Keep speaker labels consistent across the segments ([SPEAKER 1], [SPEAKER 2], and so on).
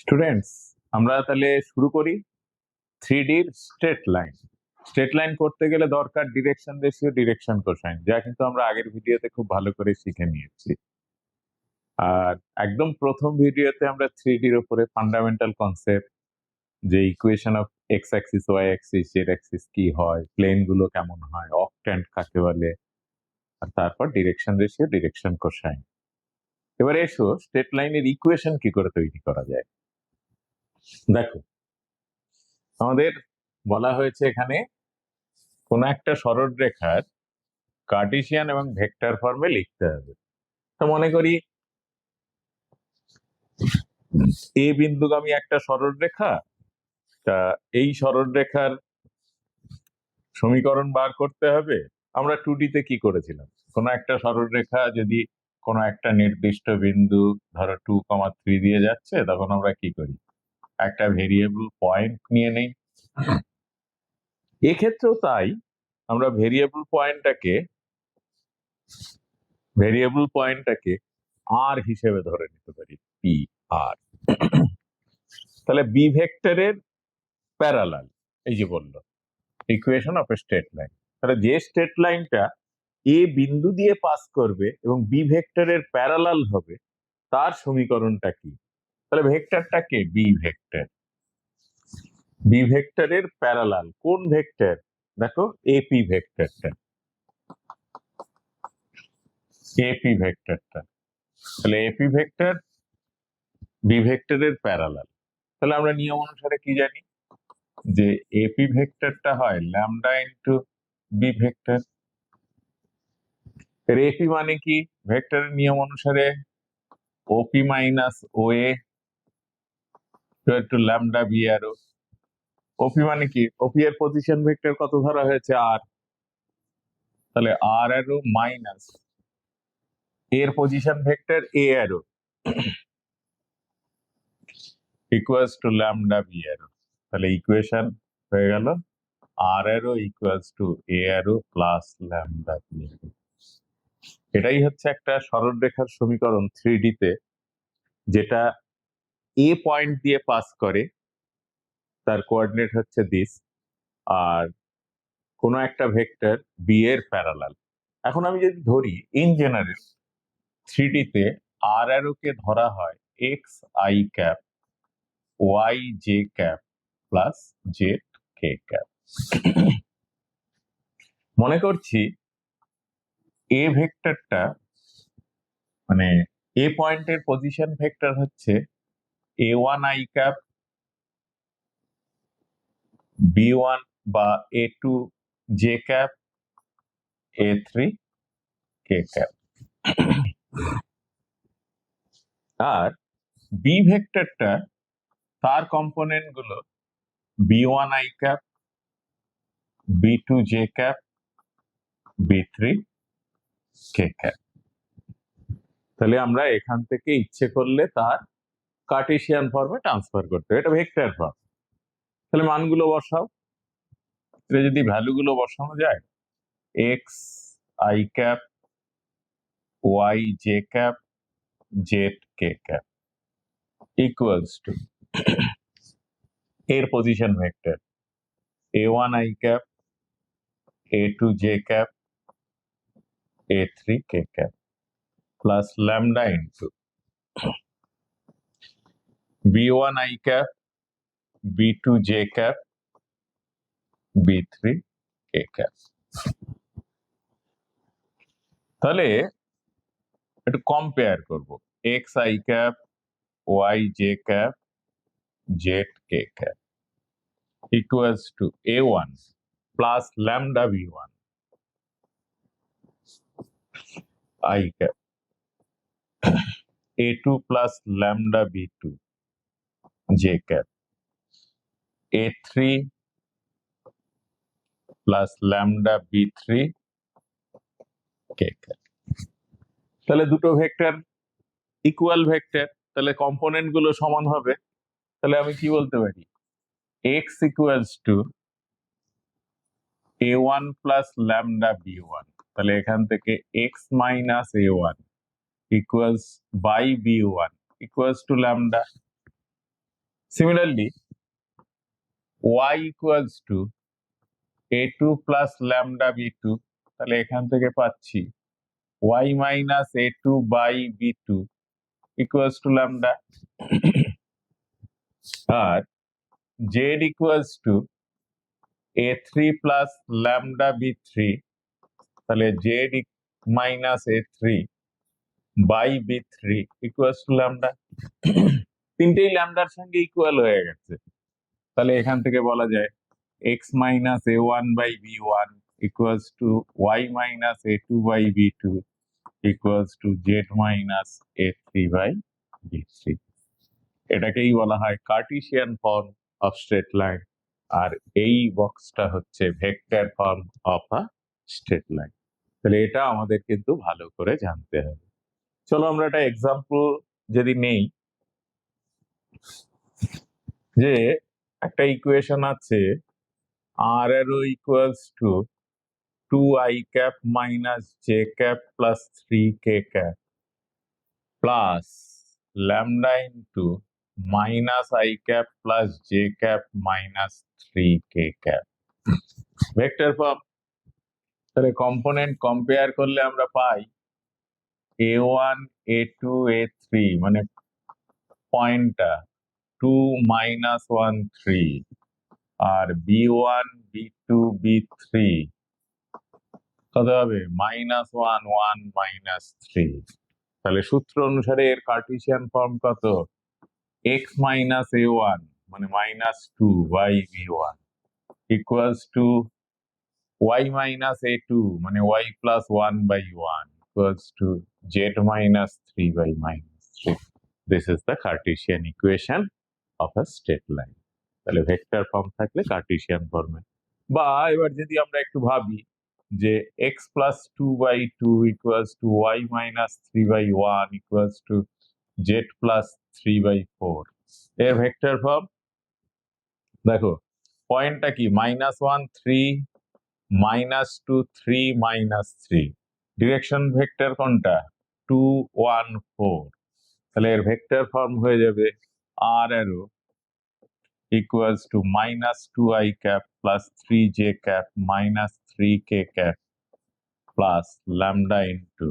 [SPEAKER 1] Students, আমরা তাহলে শুরু করি। 3D-র স্ট্রেট লাইন করতে গেলে দরকার ডিরেকশন রেশিও, ডিরেকশন কোসাইন, যা কিন্তু আমরা আগের ভিডিওতে খুব ভালো করে শিখে নিয়েছি। আর একদম প্রথম ভিডিওতে আমরা 3D-র উপরে ফান্ডামেন্টাল কনসেপ্ট, যে equation of x axis, y axis, z axis কি হয়, প্লেন গুলো কেমন হয়, অকট্যান্ট কাকে বলে, আর তারপর ডিরেকশন রেশিও, ডিরেকশন কোসাইন। এবারে এসো স্ট্রেট লাইনের ইকুয়েশন কি করে তৈরি করা যায়। দেখো, আমাদের বলা হয়েছে এখানে কোন একটা সরলরেখার কার্টেসিয়ান এবং ভেক্টর ফর্মে লিখতে হবে। তো মনে করি এ বিন্দুগামী একটা সরলরেখা, তা এই সরলরেখার সমীকরণ বার করতে হবে। আমরা 2D-তে কি করেছিলাম, কোন একটা সরলরেখা যদি কোন একটা নির্দিষ্ট বিন্দু ধরো 2,3 দিয়ে যাচ্ছে, তখন আমরা কি করি, একটা ভেরিয়েবল পয়েন্ট নিয়ে নেই। এক্ষেত্রেও তাই, আমরা ভেরিয়েবল পয়েন্টটাকে আর হিসেবে ধরে নিতে পারি, পি আর। তাহলে বি ভেক্টরের প্যারালাল, এই যে বললো equation of A straight line, তাহলে যে স্ট্রেট লাইনটা এ বিন্দু দিয়ে পাস করবে এবং বি ভেক্টরের প্যারালাল হবে, তার সমীকরণটা কি। তাহলে ভেক্টরটা কে, বি ভেক্টরের প্যারালাল কোন ভেক্টর, দেখো এপি ভেক্টরটা, তাহলে এপি ভেক্টর বি ভেক্টরের প্যারালাল। তাহলে আমরা নিয়ম অনুসারে কি জানি, যে এপি ভেক্টরটা হয় lambda into b vector. AP মানে কি, ভেক্টরের নিয়ম অনুসারে OP minus O A two lambda b arrow. OP মানে কি, ওপি এর পজিশন ভেক্টর কত ধরা হয়েছে, আর, তাহলে আর অ্যারো মাইনাস এর position vector a arrow equals to lambda b arrow. তাহলে ইকুয়েশন হয়ে গেল r arrow equals to a arrow plus lambda b arrow. এটাই হচ্ছে একটা সরলরেখার সমীকরণ 3D-তে, যেটা এ পয়েন্ট দিয়ে পাস করে, তার কোঅর্ডিনেট হচ্ছে দিস, আর কোনো একটা ভেক্টর বি এর প্যারালাল। এখন আমি যদি ধরি ইন জেনারেল 3D-তে আর অ্যারোকে ধরা হয় x i cap, y j cap plus z k cap. মনে করছি এ ভেক্টরটা, মানে এ পয়েন্টের পজিশন ভেক্টর হচ্ছে a one i cap, b one বা a two j cap, a three k cap. আর বি ভেক্টরটা, তার কম্পোনেন্ট গুলো b one i cap, b two j cap, b three k cap. তাহলে আমরা এখান থেকে ইচ্ছে করলে তার কার্টেসিয়ান ফর্মে ট্রান্সফার করতে হবে, এটা ভেক্টর ফর্ম। তাহলে মানগুলো বসাও, এটা যদি ভ্যালু গুলো বসানো যায়, x i cap, y j cap, z k cap equals to এর position vector a one i cap, a two j cap, a three k cap plus lambda into b one i cap, b two j cap, b three k cap. তাহলে একটু compare করব, x i cap, y j cap, z k cap equals to a one plus lambda b one i cap, a two plus lambda b two j cap, a three plus lambda b three k cap. তাহলে দুটো vector equal vector, তাহলে component গুলো সমান হবে। তাহলে আমি কি বলতে পারি, x equals to a one plus lambda b one. তাহলে এখান থেকে x minus a one equals by b one equals to lambda. Similarly, y equals to a2 plus lambda b2, তাহলে এখান থেকে পাচ্ছি y minus a2 by b2 equals to lambda, R z equals to a3 plus lambda b3, তাহলে z minus a3 by b3 equals to lambda। তিনটেই ল্যামডার সঙ্গে equal হয়ে গেছে, তাহলে এখান থেকে বলা যায় x minus a1 by b1 equals to y minus a2 by b2 equals to z minus a3 by b3। এটাকেই বলা হয় Cartesian form of straight line, আর এই বক্সটা হচ্ছে vector form of a straight line. তাহলে এটা আমাদের কিন্তু ভালো করে জানতে হবে। চলো আমরা একটা এক্সাম্পল যদি নেই, যে একটা ইকুয়েশন আছে r arrow equals to 2i cap minus j cap plus 3k cap plus lambda into minus I cap plus j cap minus 3k cap vector form. তাহলে কম্পোনেন্ট কম্পেয়ার করলে আমরা পাই a1 a2 a3 মানে পয়েন্টটা 2 minus 1 3, আর b1 b2 b3 কত হবে -1 1 -3। তাহলে সূত্র অনুসারে এর কার্টেসিয়ান ফর্ম কত, x minus a1 মানে -2 by b1 equals to y minus a2 মানে y plus 1 by 1 equals to z minus 3 by -3. This is the Cartesian equation of a straight line. তাহলে ভেক্টর ফর্ম থাকলে Cartesian ফর্মে, বা এবার যদি আমরা একটু ভাবি যে x plus 2 by 2 equals to y minus 3 by 1 equals to z plus 3 by 4, এর ভেক্টর ফর্ম দেখো পয়েন্টটা কি -1 3 -2 3 -3, ডিরেকশন ভেক্টর কোনটা 2 1 4, তাহলে এর ভেক্টর ফর্ম হয়ে যাবে r arrow equals to -2i cap plus 3j cap minus 3k cap plus lambda into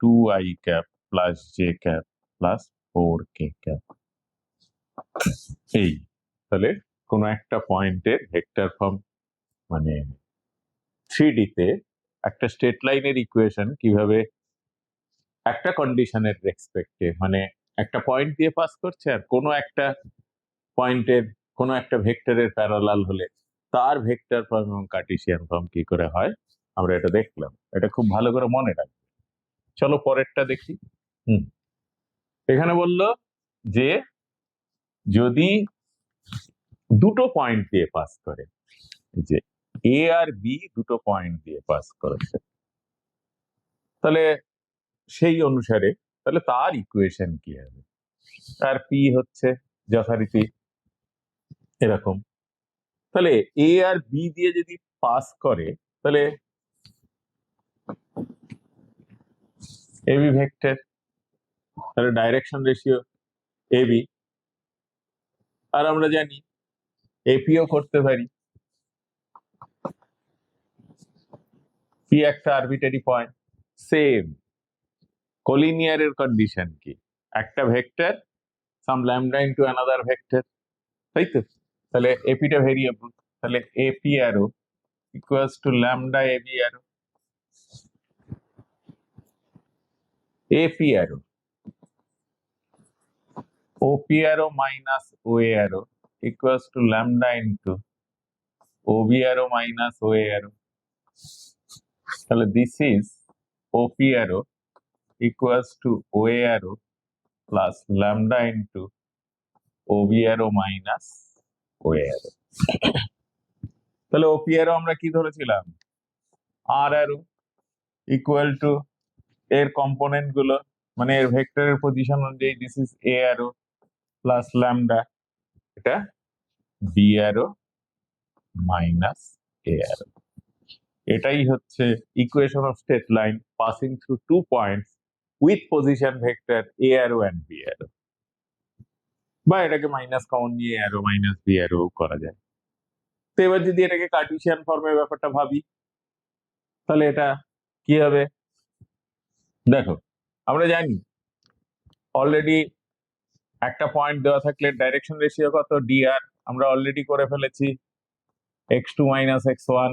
[SPEAKER 1] 2i cap plus j cap plus 4k cap। এই তাহলে কোন একটা পয়েন্টের ভেক্টর ফর্ম মানে 3D তে একটা স্ট্রেট লাইনের ইকুয়েশন কিভাবে একটা কন্ডিশনের রেসপেক্টে মানে একটা পয়েন্ট দিয়ে পাস করছে, আর কোনো একটা পয়েন্টের কোনো একটা ভেক্টরের প্যারালাল হলে তার ভেক্টর ফর্ম এবং কার্টেসিয়ান ফর্ম কি করে হয় আমরা এটা দেখলাম। এটা খুব ভালো করে মনে রাখবে। চলো পরেরটা দেখি। এখানে বলল যে যদি দুটো পয়েন্ট দিয়ে পাস করে, যে এ আর বি দুটো পয়েন্ট দিয়ে পাস করেছে, তাহলে সেই অনুসারে তাহলে তার ইকুয়েশন কি হবে, তার পি হচ্ছে যথারীতি এরকম। তাহলে এ আর বি দিয়ে যদি পাস করে তাহলে এবি ভেক্টর, তাহলে ডাইরেকশন রেশিও এবি, আর আমরা জানি এপিও করতে পারি। পি একটা আরবিটারি পয়েন্ট, সেম কোলিনিয়ারের কন্ডিশন কি, একটা vector some lambda into another vector, তাই তো। তাহলে এপিটা ভেরিয়েবল, তাহলে AP arrow equals to lambda AB arrow, AP arrow OP arrow minus OA arrow equals to lambda into OB arrow minus OA arrow. তাহলে this is OP arrow equals to OA arrow plus lambda into OB arrow minus OA arrow। তাহলে OP arrow আমরা কি ধরেছিলাম, R arrow equal to এর component গুলো মানে এর ভেক্টরের পজিশন অনুযায়ী this is A arrow plus lambda, এটা B arrow minus A arrow। এটাই হচ্ছে equation of straight line passing through two points with position vector a arrow and b arrow, বা এটাকে মাইনাস কমন নিয়ে অ্যারো মাইনাস বি অ্যারো করা যায়। তো এবার যদি এটাকে কার্টেসিয়ান ফর্মের ব্যাপারটা ভাবি, তাহলে এটা কি হবে? দেখো, আমরা জানি অলরেডি একটা পয়েন্ট দেওয়া থাকলে ডাইরেকশন রেশিও কত, ডিআর, আমরা অলরেডি করে ফেলেছি x2 মাইনাস x1,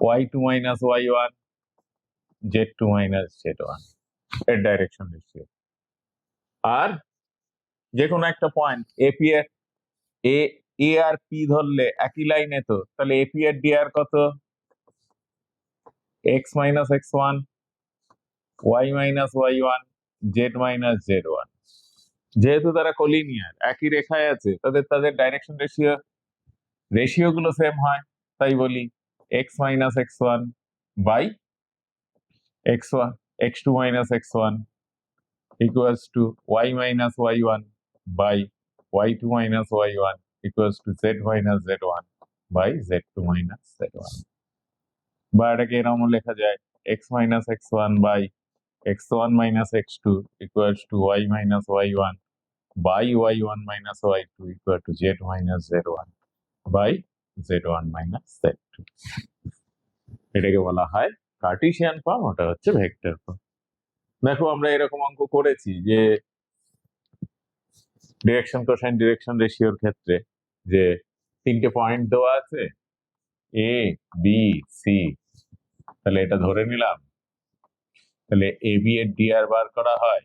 [SPEAKER 1] y2 minus y1, z2 minus z1 এর ডাইরেকশন রেশিও। আর যে কোনো একটা পয়েন্ট এপি এর এ আর পি ধরলে একই লাইনে, তো তাহলে এপি এর ডিআর কত, x minus x1, y minus y1, z minus z1। যেহেতু তারা কোলিনিয়ার, একই রেখায় আছে, তাদের ডাইরেকশন রেশিও গুলো সেম হয়, তাই বলি x minus x1 by x1, x2 মাইনাস x1 equals to y minus y1 by y2 minus y1 equals to z minus z1 by z2 minus z1। বা এটাকে এরকম লেখা যায় x minus x1 by x1 minus x2 equals to y minus y1 by y1 minus y2 equal to z minus z1 by z1 minus z2। এটাকে বলা হয় Cartesian form, ওটা হচ্ছে ভেক্টর ফর্ম। দেখো, আমরা এরকম অঙ্ক করেছি যে ডিরেকশন কোসাইন ডিরেকশন রেশিওর ক্ষেত্রে, যে তিনটে পয়েন্ট দেওয়া আছে এ বি সি, তাহলে এটা ধরে নিলাম, তাহলে এ বি এর ডিআর বার করা হয়,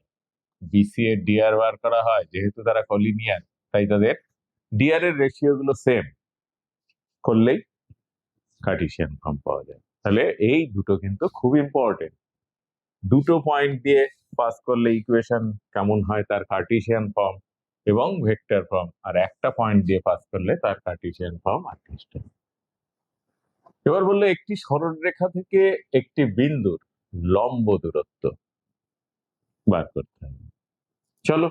[SPEAKER 1] বিসি এর ডিআর বার করা হয়, যেহেতু তারা কলিনিয়ার তাই তাদের ডিআর এর রেশিও গুলো সেম করলেই কার্টেসিয়ান ফর্ম পাওয়া যায়। তাহলে এই দুটো কিন্তু খুব ইম্পর্টেন্ট, দুটো পয়েন্ট দিয়ে পাস করলে ইকুয়েশন কেমন হয় তার কার্টেসিয়ান ফর্ম এবং ভেক্টর ফর্ম, আর একটা পয়েন্ট দিয়ে পাস করলে তার কার্টেসিয়ান ফর্ম আর ডিস্টেন্স। এবার বললো একটি সরলরেখা থেকে একটি বিন্দুর লম্ব দূরত্ব বার করতে হবে। চলো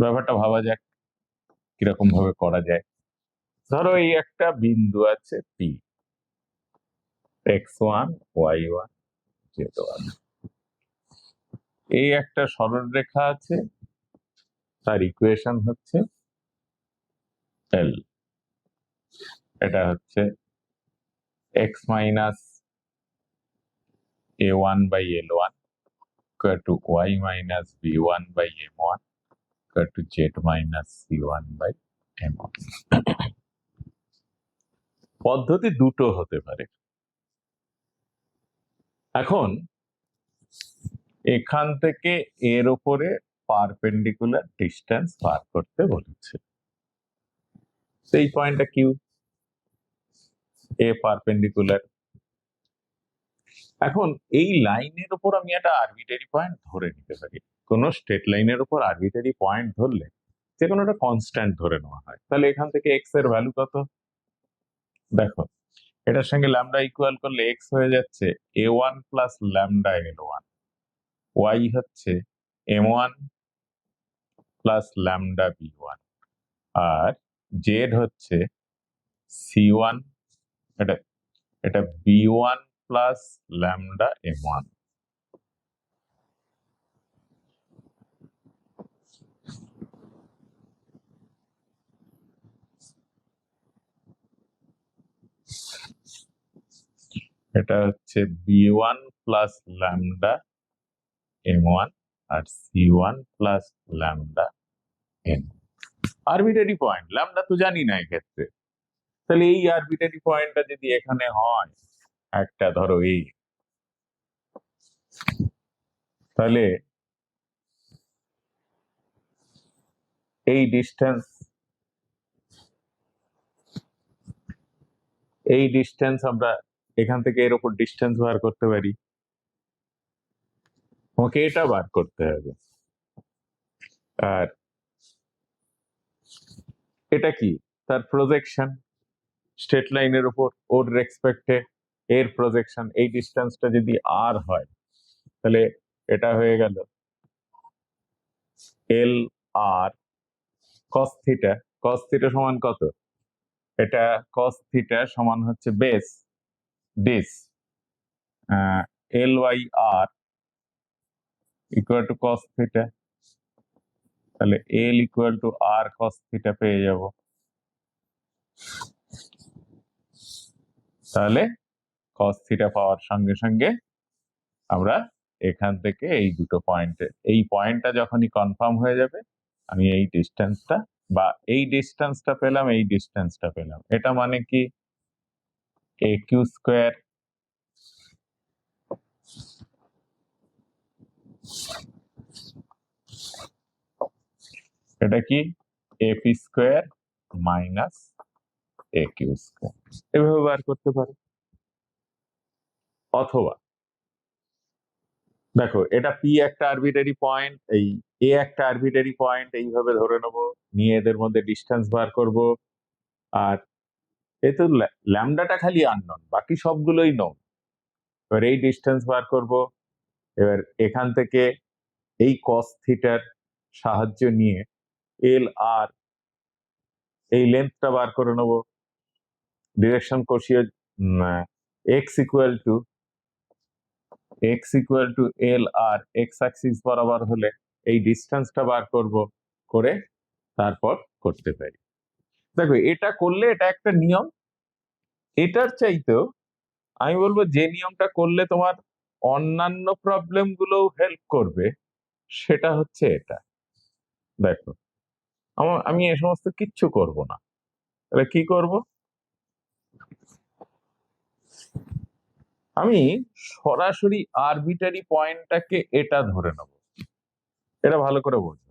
[SPEAKER 1] ব্যাপারটা ভাবা যাক কিরকম ভাবে করা যায়। ধরো এই একটা বিন্দু আছে পি, x1 y1 z1, এই একটা সরলরেখা আছে, তার ইকুয়েশন হচ্ছে এল। এটা হচ্ছে x minus a1 by l1 equal to y minus b1 by m1 equal to z minus c1 by m1। পদ্ধতি দুটো হতে পারে। এখন এখান থেকে এর উপরে পারপেন্ডিকুলার ডিস্টেন্স বার করতে বলেছে, সেই পয়েন্টটা কিউ, এ পারপেন্ডিকুলার। এখন এই লাইনের উপর আমি একটা আরবিটারি পয়েন্ট ধরে নিতে পারি, কোন স্ট্রেট লাইনের উপর আরবিটারি পয়েন্ট ধরলে যে কোনো একটা কনস্ট্যান্ট ধরে নেওয়া হয়। তাহলে এখান থেকে এক্স এর ভ্যালু কত, দেখো এটার সঙ্গে ল্যামডা ইকুয়াল করলে এক্স হয়ে যাচ্ছে a1 plus lambda l1, Y হচ্ছে m1 প্লাস ল্যামডা b1, আর জেড হচ্ছে c1, এটা এটা b1 প্লাস ল্যামডা m1। এটা হচ্ছে b1 প্লাস ল্যামডা m1 আর c1 plus lambda n। Arbitrary point, lambda তো জানি না এক্ষেত্রে। তাহলে এই আরবিটারি পয়েন্টটা যদি এখানে হয় একটা, ধরো এই, তাহলে এই ডিস্টেন্স আমরা এখান থেকে এর উপর ডিস্টেন্স বার করতে পারি। আমাকে এটা বার করতে হবে। আর এটা কি, তার প্রজেকশন স্ট্রেট লাইনের উপর, ওর রেসপেক্টে এর প্রজেকশন। এই ডিস্টেন্সটা যদি আর হয় তাহলে এটা হয়ে গেল এল আর কস থিটা। কস থিটা সমান কত, এটা কস থিটা সমান হচ্ছে base this L/R equal to cos theta, তাহলে L equal to R cos theta পেয়ে যাব। তাহলে cos থিটা পাওয়ার সঙ্গে সঙ্গে আমরা এখান থেকে এই দুটো পয়েন্টে, এই পয়েন্টটা যখনই কনফার্ম হয়ে যাবে, আমি এই ডিস্টেন্সটা বা এই ডিস্টেন্সটা পেলাম, এই ডিস্টেন্সটা পেলাম। এটা মানে কি AQ স্কোয়ার এটা কি AP square minus AQ square, এভাবে বার করতে পারো। অথবা দেখো এটা P একটা আরবিটারি পয়েন্ট, এই A একটা আরবিটারি পয়েন্ট, এইভাবে ধরে নেবো, নিয়ে এদের মধ্যে ডিস্টেন্স বার করব। আর এই তো ল্যামডাটা খালি আননোন, বাকি সবগুলোই নোন। এবার এই ডিস্টেন্স বার করব। এবার এখান থেকে এই cos থিটার সাহায্য নিয়ে LR এই লেন্থটা বার করে নেব। ডিরেকশন কষিয়ে x equal to LR x Axis বরাবর হলে এই ডিস্টেন্সটা বার করব, করে তারপর করতে পারি। দেখো এটা করলে এটা একটা নিয়ম। এটার চাইতেও আমি বলবো যে নিয়মটা করলে তোমার অন্যান্য প্রবলেম গুলোও হেল্প করবে, সেটা হচ্ছে এটা। দেখো আমি এ সমস্ত কিচ্ছু করব না। তাহলে কি করব? আমি সরাসরি আরবিটারি পয়েন্টটাকে এটা ধরে নেব। এটা ভালো করে বুঝো,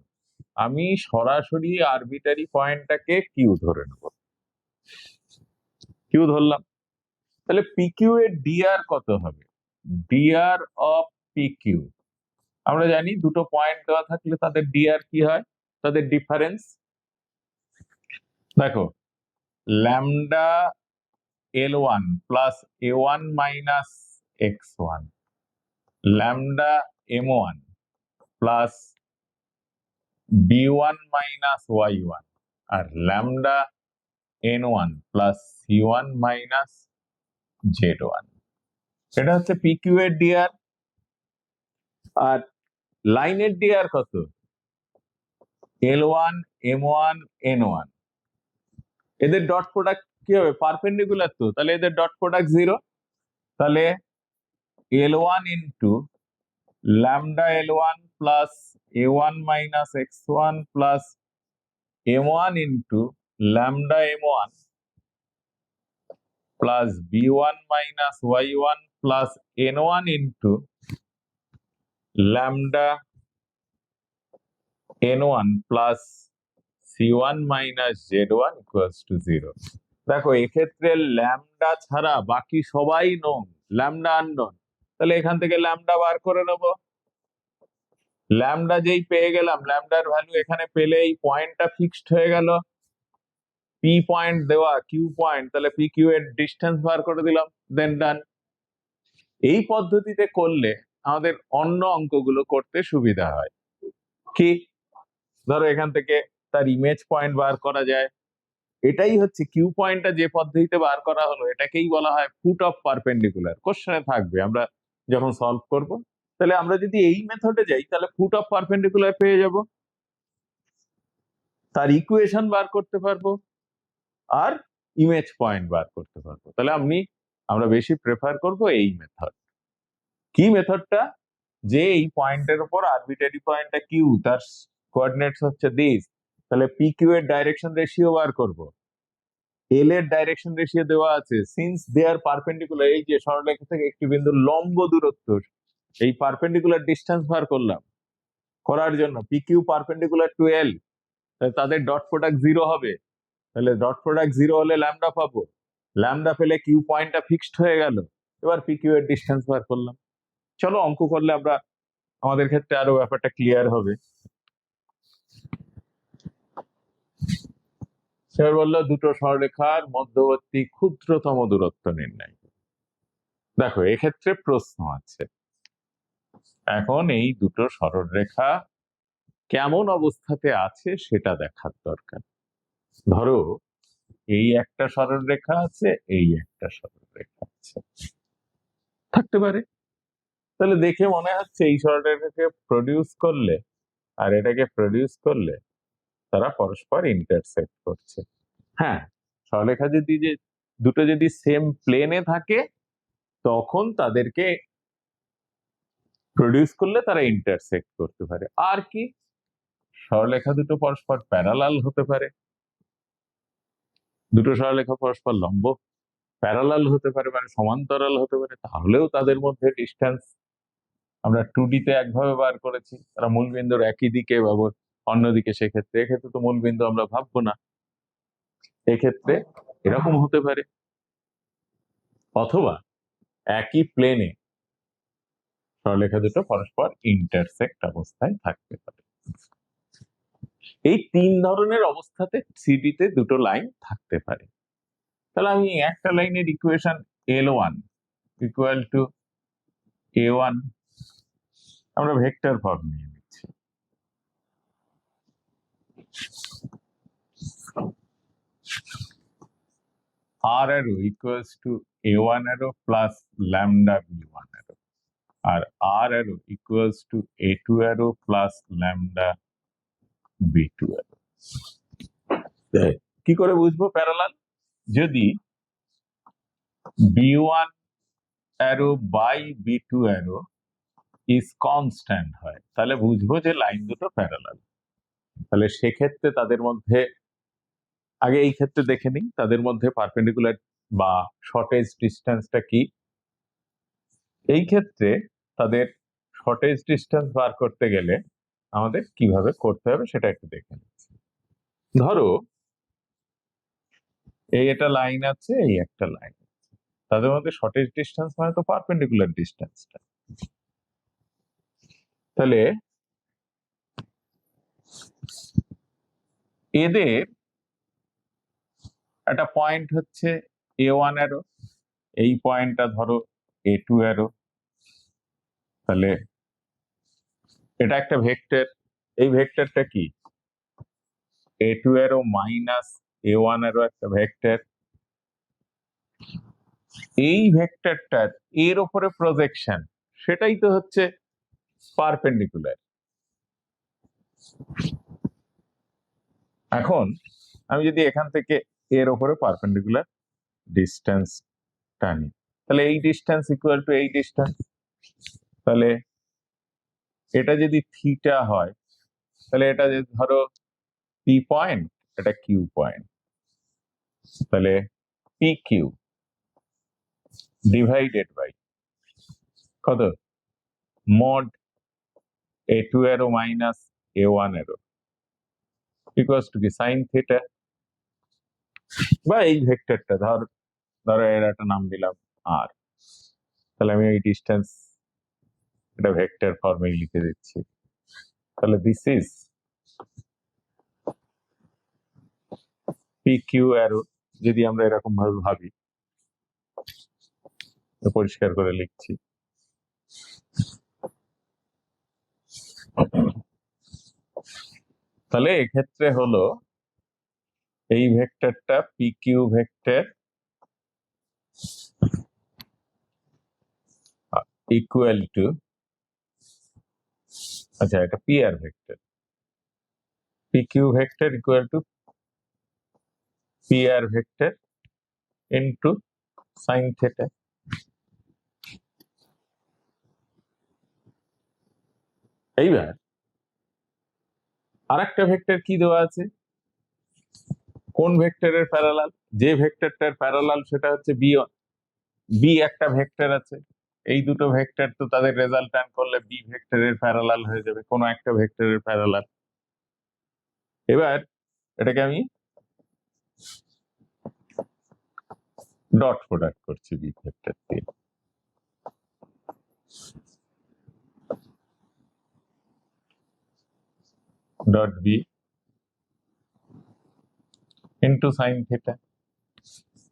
[SPEAKER 1] আমি সরাসরি আরবিটারি পয়েন্টটাকে কিউ ধরে নেব। কিউ ধরলাম, তাহলে পিকিউ এর ডিআর কত হবে? ডিআর অফ পিকিউ, আমরা জানি দুটো পয়েন্ট দেওয়া থাকলে তাদের ডিআর কি হয়, তাদের ডিফারেন্স। দেখো lambda L1 plus A1 minus X1, lambda M1 plus B1 minus Y1, আর lambda N1 plus C1 minus Z1। এটা হচ্ছে পিকিউ এর ডিআর। আর লাইনের ডিআর কত? L1 M1 N1, এদের ডট প্রোডাক্ট কি হবে? পারপেন্ডিকুলার তো, তাহলে এদের ডট প্রোডাক্ট 0। তাহলে L1 into lambda L1 plus A1 minus X1 plus M1 into lambda M1 plus B1 minus Y1 plus N1 into lambda N1 plus C1 minus Z1 equals to 0। দেখো এক্ষেত্রে lambda ছাড়া বাকি সবাই known, lambda unknown. তাহলে এখান থেকে lambda বার করে নেব। ল্যামডা যেই পেয়ে গেলাম, ল্যামডার ভ্যালু এখানে পেলে এই পয়েন্টটা ফিক্সড হয়ে গেল। পি পয়েন্ট দেওয়া, কিউ পয়েন্ট, তাহলে পি কিউ এর ডিস্টেন্স বার করে দিলাম, দেন ডান। এই পদ্ধতিতে করলে আমাদের অন্য অঙ্কগুলো করতে সুবিধা হয়। কি, ধরো এখান থেকে তার ইমেজ পয়েন্ট বার করা যায়। এটাই হচ্ছে কিউ পয়েন্টটা যে পদ্ধতিতে বার করা হলো, এটাকেই বলা হয় ফুট অফ পারপেন্ডিকুলার। কোশ্চেনে থাকবে আমরা যখন সলভ করব। তাহলে আমরা যদি এই মেথডে যাই, তাহলে ফুট অফ পারপেন্ডিকুলার পেয়ে যাব, তার ইকুয়েশন বার করতে পারবো, আর ইমেজ পয়েন্ট বার করতে পারবো। তাহলে আমরা বেশি প্রেফার করব এই মেথড। কি মেথডটা? যে এই পয়েন্টের উপর আরবিটারি পয়েন্টটা কিউ, তার কোঅর্ডিনেটস হচ্ছে দিস, তাহলে পি কিউ এর ডাইরেকশন রেশিও বার করব। এল এর ডাইরেকশন রেশিও দেওয়া আছে, সিন্স দে আর পারপেন্ডিকুলার, এই যে সরলরেখা থেকে একটি বিন্দুর লম্ব দূরত্ব, এই পারপেন্ডিকুলার ডিস্টেন্স বার করলাম। করার জন্য পি কিউ পারপেন্ডিকুলার টু এল, তাদের ডট প্রোডাক্ট 0 হবে। তাহলে ডট প্রোডাক্ট 0 হলে ল্যামডা পাবো, ল্যামডা পেলে কিউ পয়েন্টটা ফিক্সড হয়ে গেল। এবার পি কিউ এর ডিস্টেন্স বার করলাম। চলো অঙ্ক করলে আমাদের ক্ষেত্রে আরো ব্যাপারটা ক্লিয়ার হবে। স্যার বললো দুটো সরলরেখার মধ্যবর্তী ক্ষুদ্রতম দূরত্ব নির্ণয়। দেখো এক্ষেত্রে প্রশ্ন আছে, এখন এই দুটো সরলরেখা কেমন অবস্থাতে আছে সেটা দেখার দরকার। ধরো এই একটা সরলরেখা আছে, এই একটা সরলরেখা আছে, থাকতে পারে। তাহলে দেখে মনে হচ্ছে এই সরলরেখাকে প্রডিউস করলে আর এটাকে প্রডিউস করলে তারা পরস্পর ইন্টারসেক্ট করছে। হ্যাঁ, সরলরেখা দুটো যদি সেম প্লেনে থাকে তখন তাদেরকে প্রডিউস করলে তারা ইন্টারসেক্ট করতে পারে। আর কি, সরলরেখা দুটো পরস্পর প্যারালাল হতে পারে, দুটো সরলরেখা পরস্পর লম্ব প্যারালাল হতে পারে, মানে সমান্তরাল হতে পারে, তাহলেও তাদের মধ্যে ডিস্টেন্স আমরা 2D তে একভাবে বার করেছি, তারা মূলবিন্দুর একই দিকে বা অন্যদিকে, সেক্ষেত্রে এক্ষেত্রে তো মূলবিন্দু আমরা ভাববো না, এক্ষেত্রে এরকম হতে পারে। অথবা একই প্লেনে সরলরেখা দুটো পরস্পর ইন্টারসেক্ট অবস্থায় থাকতে পারে। এই তিন ধরনের অবস্থাতে 3D তে দুটো লাইন থাকতে পারে। তাহলে আমি একটা লাইনের equation L1 equal to A1 আমরা ভেক্টর ফর্ম নিয়ে নিচ্ছি। R arrow equals to A1 arrow plus lambda B1 arrow R R arrow equals to A2 arrow plus lambda B2 arrow। কি করে বুঝবো প্যারালাল? যদি B1 arrow by B2 arrow is constant হয় তাহলে বুঝবো যে লাইন দুটো প্যারালাল। তাহলে সেক্ষেত্রে তাদের মধ্যে আগে এই ক্ষেত্রে দেখে নিই তাদের মধ্যে পারপেন্ডিকুলার বা শর্টেজ ডিস্টেন্সটা কি। এই ক্ষেত্রে তাদের শর্টেজ ডিস্টেন্স বার করতে গেলে আমাদের কিভাবে করতে হবে সেটা একটু দেখে নিচ্ছি। ধরো এই একটা লাইন আছে, এই একটা লাইন, তাদের মধ্যে শর্টেজ ডিস্টেন্স মানে তো পারপেন্ডিকুলার ডিস্টেন্সটা। তাহলে এদের একটা পয়েন্ট হচ্ছে A1 অ্যারো, এই পয়েন্টটা ধরো A2 অ্যারো, তাহলে এটা একটা ভেক্টর। এই ভেক্টরটা কি? A2 arrow minus A1 arrow একটা ভেক্টর। এই ভেক্টরটার এর উপরে প্রজেকশন সেটাই তো হচ্ছে পারপেন্ডিকুলার। এখন আমি যদি এখান থেকে এর উপরে পারপেন্ডিকুলার ডিস্টেন্স টানি তাহলে এই ডিস্টেন্স ইকুয়াল টু এই ডিস্টেন্স। তাহলে এটা যদি থিটা হয় তাহলে এটা যদি ধরো পি পয়েন্ট, এটা কিউ পয়েন্ট, তাহলে পি কিউ ডিভাইডেড বাই কত? Mod A2 arrow minus A1 arrow equals two কি সাইন থিটা। বা এই ভেক্টরটা ধরো এর একটা নাম দিলাম আর, তাহলে আমি এই ডিস্টেন্স এটা ভেক্টর ফর্মে লিখে দিচ্ছি। তাহলে this is p q arrow. যদি আমরা এরকম ভাবে ভাবি, পরিষ্কার করে লিখছি, তাহলে এক্ষেত্রে হলো এই ভেক্টরটা P Q vector equal to, আচ্ছা এটা P R vector, P Q vector equal to P R vector into sine theta. এইবার আরেকটা ভেক্টর কি দেওয়া আছে? কোন ভেক্টরের প্যারালাল? যে ভেক্টরটার প্যারালাল সেটা হচ্ছে বি একটা ভেক্টর আছে, এই দুটো ভেক্টর তো তাদের রেজাল্ট্যান্ট করলে বি ভেক্টরের প্যারালাল হয়ে যাবে, কোনো একটা ভেক্টরের প্যারালাল। এবার এটাকে আমি ডট প্রোডাক্ট করছি বি ভেক্টর দিয়ে। Dot b into sine theta.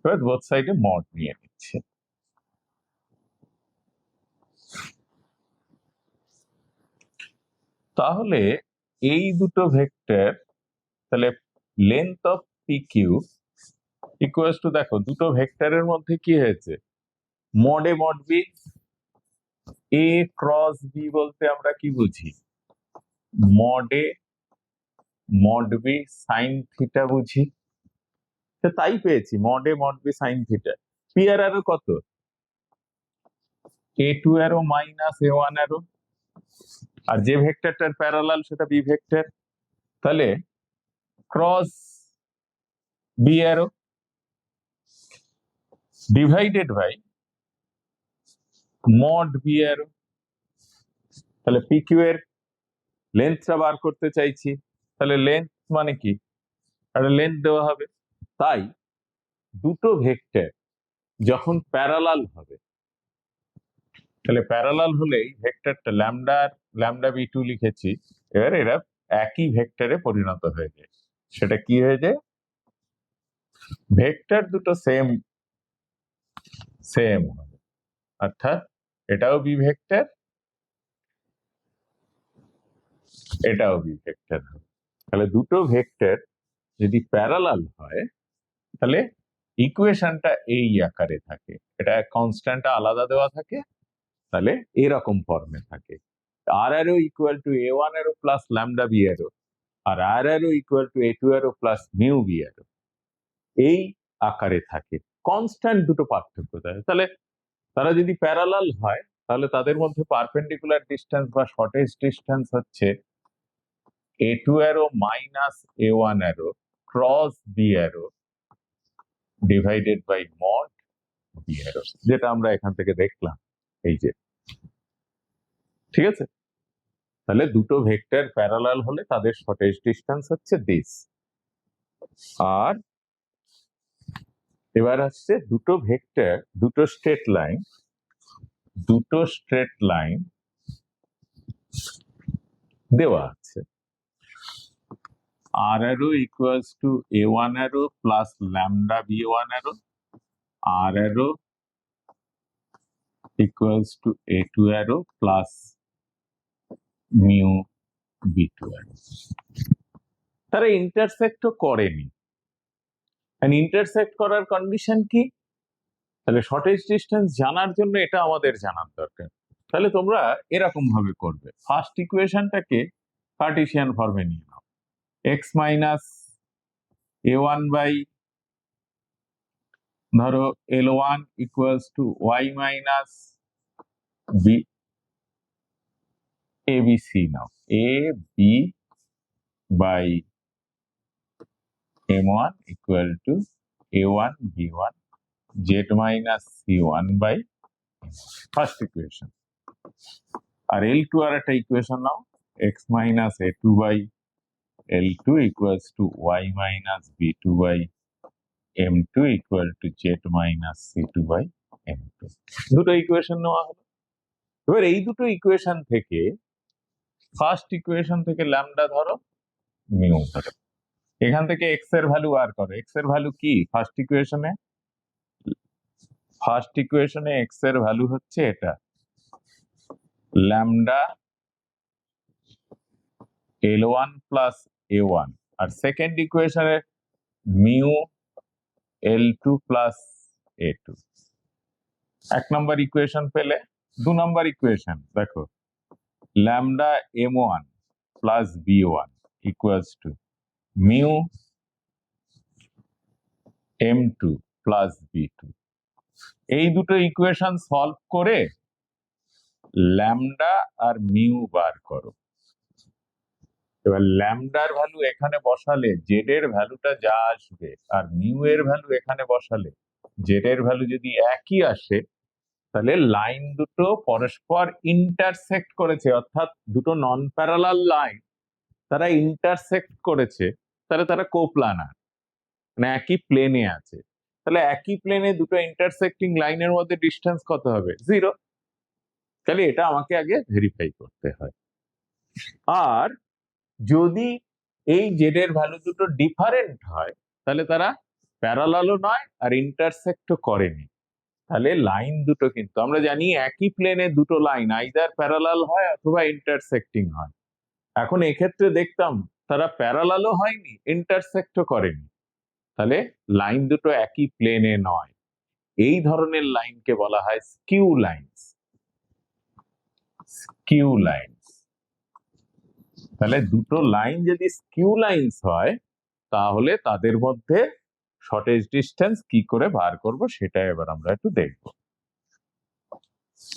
[SPEAKER 1] এবার বোথ সাইডে মড নিয়ে নিচ্ছি। তাহলে এই দুটো ভেক্টর, তাহলে length of p q equals to, দেখো দুটো ভেক্টরের মধ্যে কি হয়েছে, mod a mod b a cross b বলতে আমরা কি বুঝি? Mod a mod b sine theta বুঝি। তো তাই পেয়েছি, mod a mod b sine theta. P আর অ্যারো কত? এ two arrow minus a one arrow, আর যে ভেক্টরটার প্যারালাল সেটা বি ভেক্টর। তাহলে cross b arrow divided by mod b arrow. তাহলে পি কিউ এর লেন্থটা বার করতে চাইছি, তাহলে লেন্থ মানে কি? একটা লেন্থ দেওয়া হবে। তাই দুটো ভেক্টর যখন প্যারালাল হবে, তাহলে প্যারালাল হলেই ভেক্টরটা ল্যামডা বি টু লিখেছি, এবার এরা একই ভেক্টরে পরিণত হয়ে যায়। সেটা কি হয়ে যায়? ভেক্টর দুটো সেম সেম হবে, অর্থাৎ এটাও বি ভেক্টর, এটাও বি ভেক্টর হবে। তাহলে দুটো ভেক্টর যদি প্যারালাল হয় তাহলে ইকুয়েশনটা এই আকারে থাকে। এটা কনস্ট্যান্টটা আলাদা দেওয়া থাকে, তাহলে এরকম ফর্মে থাকে। R arrow equal to a one arrow plus lambda b arrow, আর r arrow equal to a two arrow plus mu b arrow, এই আকারে থাকে। কনস্ট্যান্ট দুটো পার্থক্য থাকে। তাহলে তারা যদি প্যারালাল হয় তাহলে তাদের মধ্যে পারপেন্ডিকুলার ডিস্টেন্স বা শর্টেজ ডিস্টেন্স হচ্ছে a two arrow minus a one arrow cross b arrow divided by mod b arrow, যেটা আমরা এখান থেকে দেখলাম। এই যে, ঠিক আছে? তাহলে দুটো ভেক্টর প্যারালাল হলে তাদের শর্টেজ ডিস্টেন্স হচ্ছে দিস। আর এবার আসছে দুটো ভেক্টর, দুটো স্ট্রেট লাইন দেওয়া আছে। R arrow equals to a one arrow plus lambda b one arrow, r arrow equals to a two arrow plus mu b two arrow. তারা ইন্টারসেক্টও করেনি। ইন্টারসেক্ট করার কন্ডিশন কি? তাহলে শর্টেজ ডিস্টেন্স জানার জন্য এটা আমাদের জানার দরকার। তাহলে তোমরা এরকম ভাবে করবে, ফার্স্ট ইকুয়েশনটাকে কার্টেসিয়ান ফর্মে নিয়ে নাও। X minus a one by ধরো l one equals to y minus b, a b c নাও, a b by m one equal to a one b one z minus c one by first equation. আর l two আর একটা equation নাও, x minus a two by l two equals to y minus b two by m two equal to z minus c two by m two. দুটো equation নেওয়া হলো। এবার এই দুটো ইকুয়েশন থেকে ফার্স্ট ইকুয়েশন থেকে ল্যামডা ধরো, মিউ ধরো, এখান থেকে এক্স এর ভ্যালু বার করো। এক্স এর ভ্যালু কি ফার্স্ট ইকুয়েশনে এক্স এর ভ্যালু হচ্ছে এটা, lambda l one plus a one, আর সেকেন্ড ইকুয়েশনে mu l two plus a two. এক নম্বর ইকুয়েশন পেলে। দু নম্বর ইকুয়েশন দেখো, lambda m one plus b one equals to mu m two plus b two. এই দুটো ইকুয়েশন সলভ করে ল্যামডা আর মিউ বার করো। এবার ল্যামডার ভ্যালু এখানে বসালে জেড এর ভ্যালুটা যা আসবে, আর মিউ এর ভ্যালু এখানে বসালে জেড এর ভ্যালু যদি একই আসে, তাহলে লাইন দুটো পরস্পর ইন্টারসেক্ট করেছে, অর্থাৎ দুটো নন প্যারালাল লাইন তারা ইন্টারসেক্ট করেছে, তাহলে তারা কোপ্লানার, মানে একই প্লেনে আছে। তাহলে একই প্লেনে দুটো ইন্টারসেক্টিং লাইনের মধ্যে ডিস্টেন্স কত হবে? 0। তাহলে এটা আমাকে আগে ভেরিফাই করতে হয়। আর যদি এই জেড এর ভ্যালু দুটো ডিফারেন্ট হয়, তাহলে তারা প্যারালালও নয় আর ইন্টারসেক্টও করেনি। তাহলে লাইন দুটো, কিন্তু আমরা জানি একই প্লেনে দুটো লাইন আইদার প্যারালাল হয় অথবা ইন্টারসেক্টিং হয়। এখন এক্ষেত্রে দেখতাম তারা প্যারালালও হয়নি, ইন্টারসেক্টও করেনি, তাহলে লাইন দুটো একই প্লেনে নয়। এই ধরনের লাইনকে বলা হয় স্কিউ লাইনস। Skew lines. তাহলে দুটো লাইন যদি স্কিউ লাইন্স হয় তাহলে তাদের মধ্যে শর্টেজ ডিস্টেন্স কি করে বার করব সেটা এবার আমরা একটু দেখব।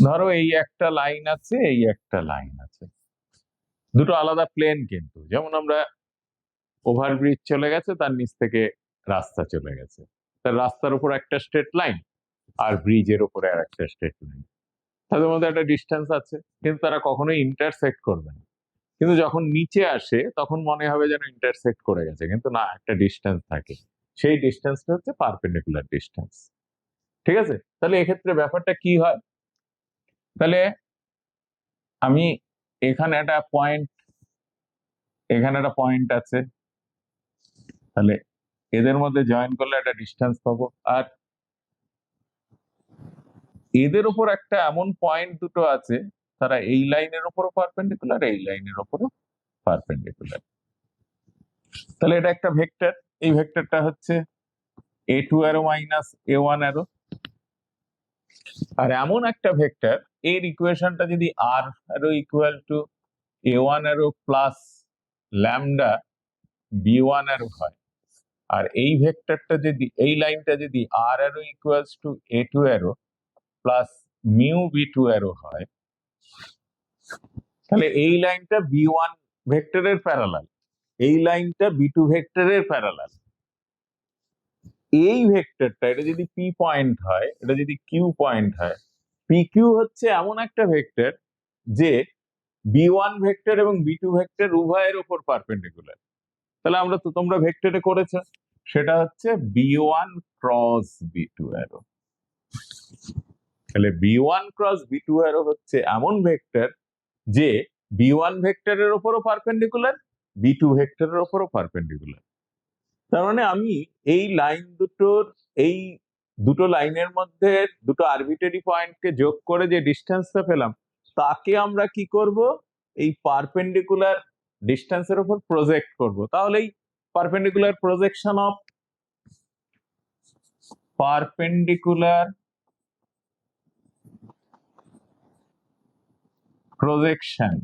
[SPEAKER 1] ধরো এই একটা লাইন আছে, এই একটা লাইন আছে, দুটো আলাদা প্লেন, কিন্তু যেমন আমরা ওভারব্রিজ চলে গেছে, তার নিচ থেকে রাস্তা চলে গেছে, তার রাস্তার উপর একটা স্ট্রেট লাইন আর ব্রিজের উপরে আর একটা স্ট্রেট লাইন, তাদের মধ্যে একটা ডিস্টেন্স আছে, কিন্তু তারা কখনোই ইন্টারসেক্ট করবে না। কিন্তু যখন নিচে আসে তখন মনে হবে যেন ইন্টারসেক্ট করে গেছে, কিন্তু না, একটা ডিস্টেন্স থাকে, সেই ডিস্টেন্সটা হচ্ছে পারপেন্ডিকুলার ডিস্টেন্স। ঠিক আছে, তাহলে এক্ষেত্রে ব্যাপারটা কি হয়, তাহলে আমি এখানে একটা পয়েন্ট, এখানে একটা পয়েন্ট আছে, তাহলে এদের মধ্যে জয়েন করলে একটা ডিস্টেন্স পাবো, আর এদের উপর একটা এমন পয়েন্ট দুটো আছে, তারা এই লাইনের উপরও পারপেন্ডিকুলার, এই লাইনের উপরও পারপেন্ডিকুলার। তাহলে এটা একটা ভেক্টর, এই ভেক্টরটা হচ্ছে a2 arrow minus a1 arrow, আর এমন একটা ভেক্টর এর ইকুয়েশনটা যদি r arrow equal two a1 arrow plus lambda b1 arrow হয়, আর এই ভেক্টরটা যদি, এই লাইনটা যদি r arrow equals two a2 arrow plus mu b2 arrow হয়, তাহলে এই লাইনটা b1 ভেক্টরের প্যারালাল, এই লাইনটা b2 ভেক্টরের প্যারালাল। এই ভেক্টরটা, এটা যদি পি পয়েন্ট হয়, এটা যদি কিউ পয়েন্ট হয়, পি কিউ হচ্ছে এমন একটা ভেক্টর যে বি1 ভেক্টর এবং বি2 ভেক্টর উভয়ের উপর পারপেন্ডিকুলার। তাহলে আমরা তো, তোমরা ভেক্টরে করেছো, সেটা হচ্ছে বি1 ক্রস বি2 অ্যারো। তাহলে বি1 ক্রস বি2 অ্যারো হচ্ছে এমন ভেক্টর যে বি1 ভেক্টরের উপরও পারপেন্ডিকুলার, বি2 ভেক্টরের উপরও পারপেন্ডিকুলার। তার মানে আমি এই লাইন দুটোর, এই দুটো লাইনের মধ্যে দুটো আরবিটারি পয়েন্টকে যোগ করে যে ডিস্টেন্সটা পেলাম, তাকে আমরা কি করব, এই পারপেন্ডিকুলার ডিস্টেন্সের উপর প্রজেক্ট করব। তাহলেই perpendicular projection of perpendicular projection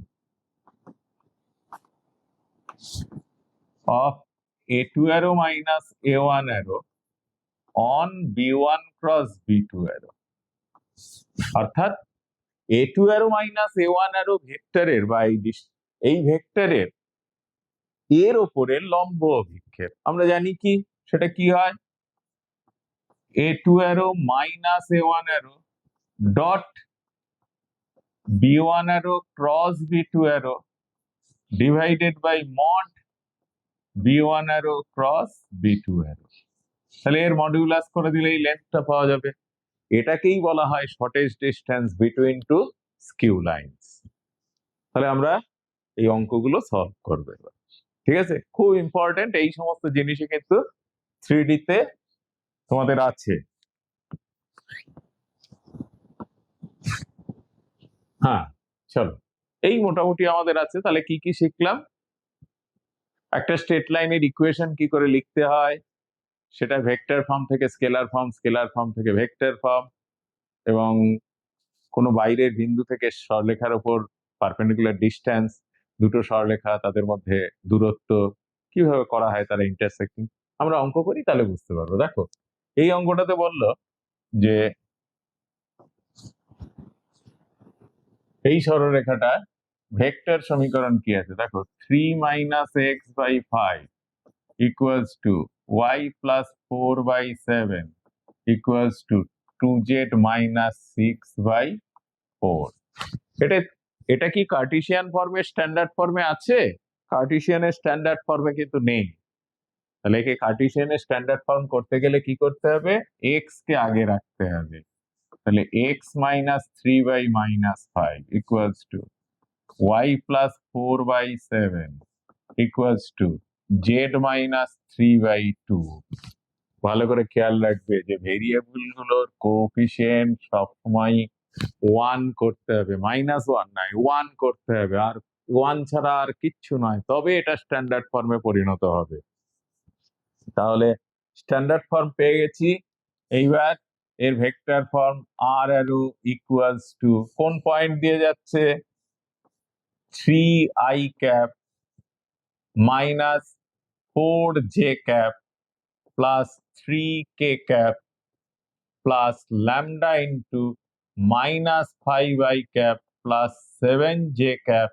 [SPEAKER 1] of a2 arrow minus a1 arrow on b1 cross b2 arrow, অর্থাৎ a2 arrow minus a1 arrow ভেক্টরের বা এই ভেক্টরের এর ওপরে লম্ব অভিক্ষেপ আমরা জানি কি, সেটা কি হয়, a2 arrow minus a1 arrow dot b1 arrow cross b2 arrow divided by mod b1 arrow cross b2 arrow। তাহলে এর মডিউলাস করে দিলে এই লেন্থটা পাওয়া যাবে, এটাকেই বলা হয় shortest distance between two skew lines. তাহলে আমরা এই অঙ্কগুলো সলভ করবো এবার। ঠিক আছে, খুব ইম্পর্টেন্ট, এই সমস্ত জিনিসই কিন্তু 3D তে তোমাদের আছে। হ্যাঁ, চলো, এই মোটামুটি আমাদের আছে। তাহলে কি কি শিখলাম, একটা স্ট্রেট লাইনের ইকুয়েশন কি করে লিখতে হয়, সেটা ভেক্টর ফর্ম থেকে স্কেলার ফর্ম, স্কেলার ফর্ম থেকে ভেক্টর ফর্ম, এবং কোনো বাইরের বিন্দু থেকে সরলরেখার উপর পারপেন্ডিকুলার ডিস্টেন্স, দুটো সরলরেখা তাদের মধ্যে দূরত্ব কিভাবে করা হয়, তারা ইন্টারসেক্টিং। আমরা অঙ্ক করি তাহলে বুঝতে পারবো। দেখো এই অঙ্কটাতে বললো যে এই সরলরেখাটা ভেক্টর সমীকরণ কি আছে, দেখো 3 minus x by 5 equals to y plus 4 by 7 equals to 2z minus 6 by 4। এটা এটা কি কার্টেসিয়ান ফর্মে, স্ট্যান্ডার্ড ফর্মে আছে? কার্টেসিয়ানের স্ট্যান্ডার্ড ফর্মে কিন্তু নেই। তাহলে একে কার্টেসিয়ানের স্ট্যান্ডার্ড ফর্ম করতে গেলে কি করতে হবে, এক্স কে আগে রাখতে হবে। তাহলে x minus 3 by minus 5 equals to y plus 4 by 7 equals to z minus 3 by 2। ভালো করে খেয়াল রাখবে যে ভেরিয়েবল গুলোর কোএফিসিয়েন্ট সবসময় 1 করতে হবে, -1 নয়, 1 করতে হবে, আর 1 ছাড়া আর কিচ্ছু নয়, তবে এটা স্ট্যান্ডার্ড ফর্মে পরিণত হবে। তাহলে স্ট্যান্ডার্ড ফর্ম পেয়ে গেছি। এইবার এর vector form r arrow equals two কোন পয়েন্ট দিয়ে যাচ্ছে, 3i cap minus 4j cap plus 3k cap plus lambda into minus 5i cap plus 7j cap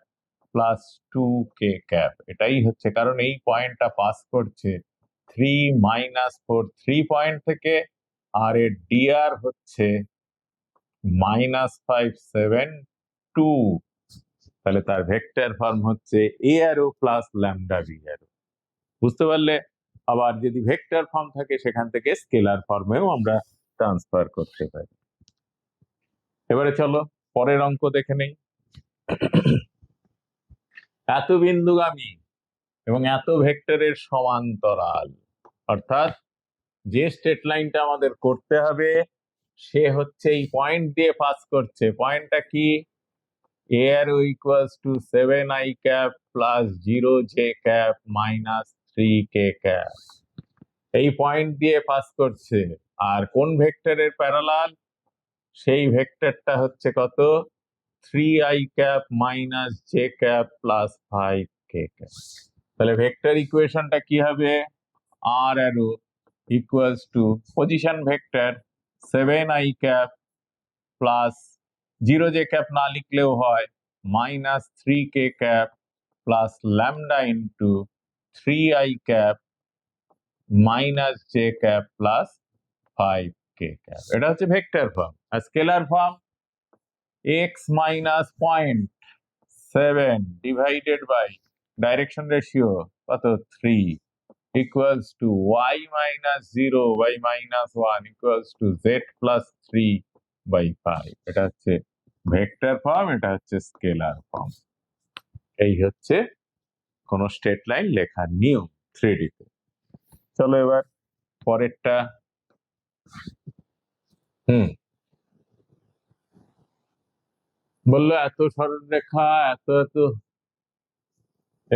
[SPEAKER 1] plus 2k cap। এটাই হচ্ছে, কারণ এই পয়েন্টটা পাস করছে 3 minus 4 3 পয়েন্ট থেকে, আর এর ডিআর হচ্ছে -5 7 2। তাহলে তার ভেক্টর ফর্ম হচ্ছে a arrow plus lambda b arrow. বুঝতে পারলে? আবার যদি ভেক্টর ফর্ম থাকে সেখান থেকে স্কেলার ফর্মেও আমরা ট্রান্সফার করতে পারি। এবারে চলো পরের অঙ্ক দেখে নেই। এত বিন্দুগামী এবং এত ভেক্টরের সমান্তরাল, অর্থাৎ যে স্ট্রেট লাইনটা আমাদের করতে হবে সে হচ্ছে এই পয়েন্ট দিয়ে পাস করছে। পয়েন্টটা কি? a arrow equals to 7i cap plus 0j cap minus 3k cap। এই পয়েন্ট দিয়ে পাস করছে। আর কোন ভেক্টরের প্যারালাল? সেই ভেক্টরটা হচ্ছে কত? 3i cap minus j cap plus 5k cap। তাহলে ভেক্টর ইকুয়েশনটা কি হবে? r arrow equals to position vector 7i cap plus 0j cap না লিখলেও হয় minus 3k cap plus lambda into 3i cap minus j cap plus 5k cap। এটা হচ্ছে vector form. R scalar form x minus 0.7 divided by direction ratio কত 3 equals to y minus 0 by minus 1 equals to z plus 3 by 5। এটা হচ্ছে vector form, এটা হচ্ছে scalar form. এই হচ্ছে কোন স্ট্রেট লাইন লেখার নিয়ম 3D তে। চলো এবার পরেরটা। বললো এত সরলরেখা এত এত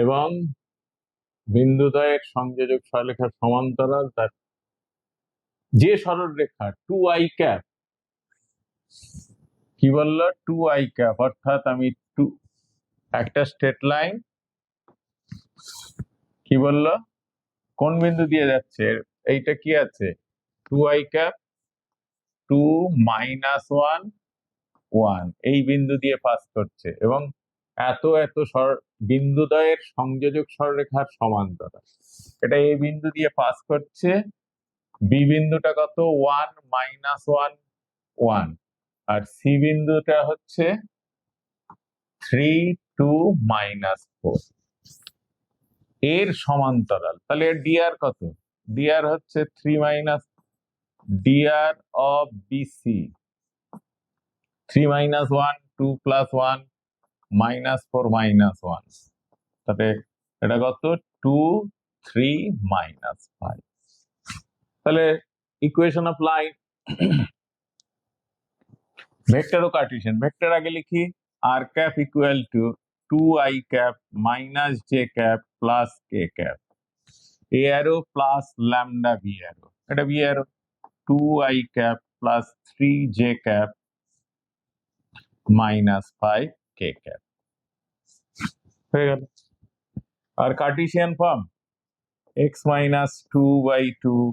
[SPEAKER 1] এবং বিন্দুদ্বয়ের সংযোজক সরলরেখার সমান্তরাল, তার যে সরলরেখা 2i cap, কি বললো 2i cap, অর্থাৎ আমি একটা স্ট্রেট লাইন কি বললো কোন বিন্দু দিয়ে যাচ্ছে, এইটা কি আছে 2i cap 2 minus 1 1 এই বিন্দু দিয়ে পাস করছে এবং এত এত বিন্দুদ্বয়ের সংযোজক সরলরেখার সমান্তরাল। এটা এই বিন্দু দিয়ে পাস করছে। বি বিন্দুটা কত 1 minus 1 1 আর সি বিন্দুটা হচ্ছে 3 2 minus 4 এর সমান্তরাল। তাহলে এর ডিআর কত? ডিআর হচ্ছে 3 minus DR of BC 3 minus 1 2 plus 1 minus 4 minus 1। তাহলে এটা কত 2 3 minus 5। তাহলে ইকুয়েশন অফ লাইন ভেক্টর ও কার্টেসিয়ান। ভেক্টর আগে লিখি r cap equal to 2i cap minus j cap plus k cap a arrow plus lambda b arrow। এটা b arrow 2i cap plus 3j cap minus 5k cap হয়ে গেল। আর Cartesian form x minus 2 by 2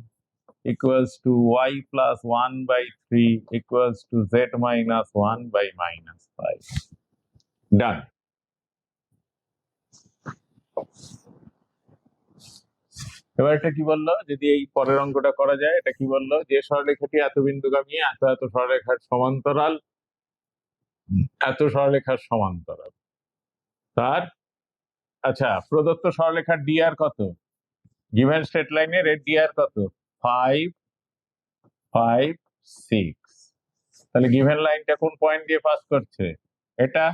[SPEAKER 1] equals to y plus 1 by 3 equals to z minus 1 by minus 5। Done. এবার এটা কি বললো, যদি এই পরের অঙ্কটা করা যায়, এটা কি বললো, যে সরলরেখাটি এত বিন্দুগামী এত এত সরলরেখার সমান্তরাল, এত সরলরেখার সমান্তরাল তার, আচ্ছা প্রদত্ত সরলরেখার ডিআর কত, গিভেন স্ট্রেট লাইনের এর ডিআর কত 5 5 6। তাহলে গিভেন লাইনটা কোন পয়েন্ট দিয়ে পাস করছে? এটা।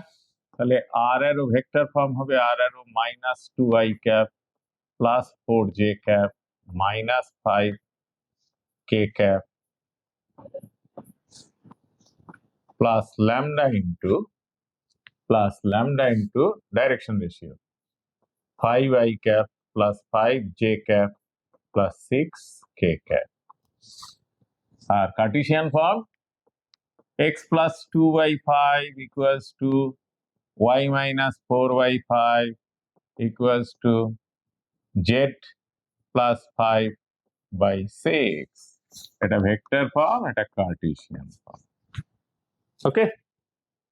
[SPEAKER 1] তাহলে আর অ্যারো ভেক্টর ফর্ম হবে r arrow minus 2i cap plus 4j cap minus 5k cap plus lambda into direction ratio 5i cap plus 5j cap plus 6k cap। আর Cartesian form x plus 2 by 5 equals to y minus 4y5 equals to z plus 5/6. এটা vector form, এটা Cartesian form. ওকে,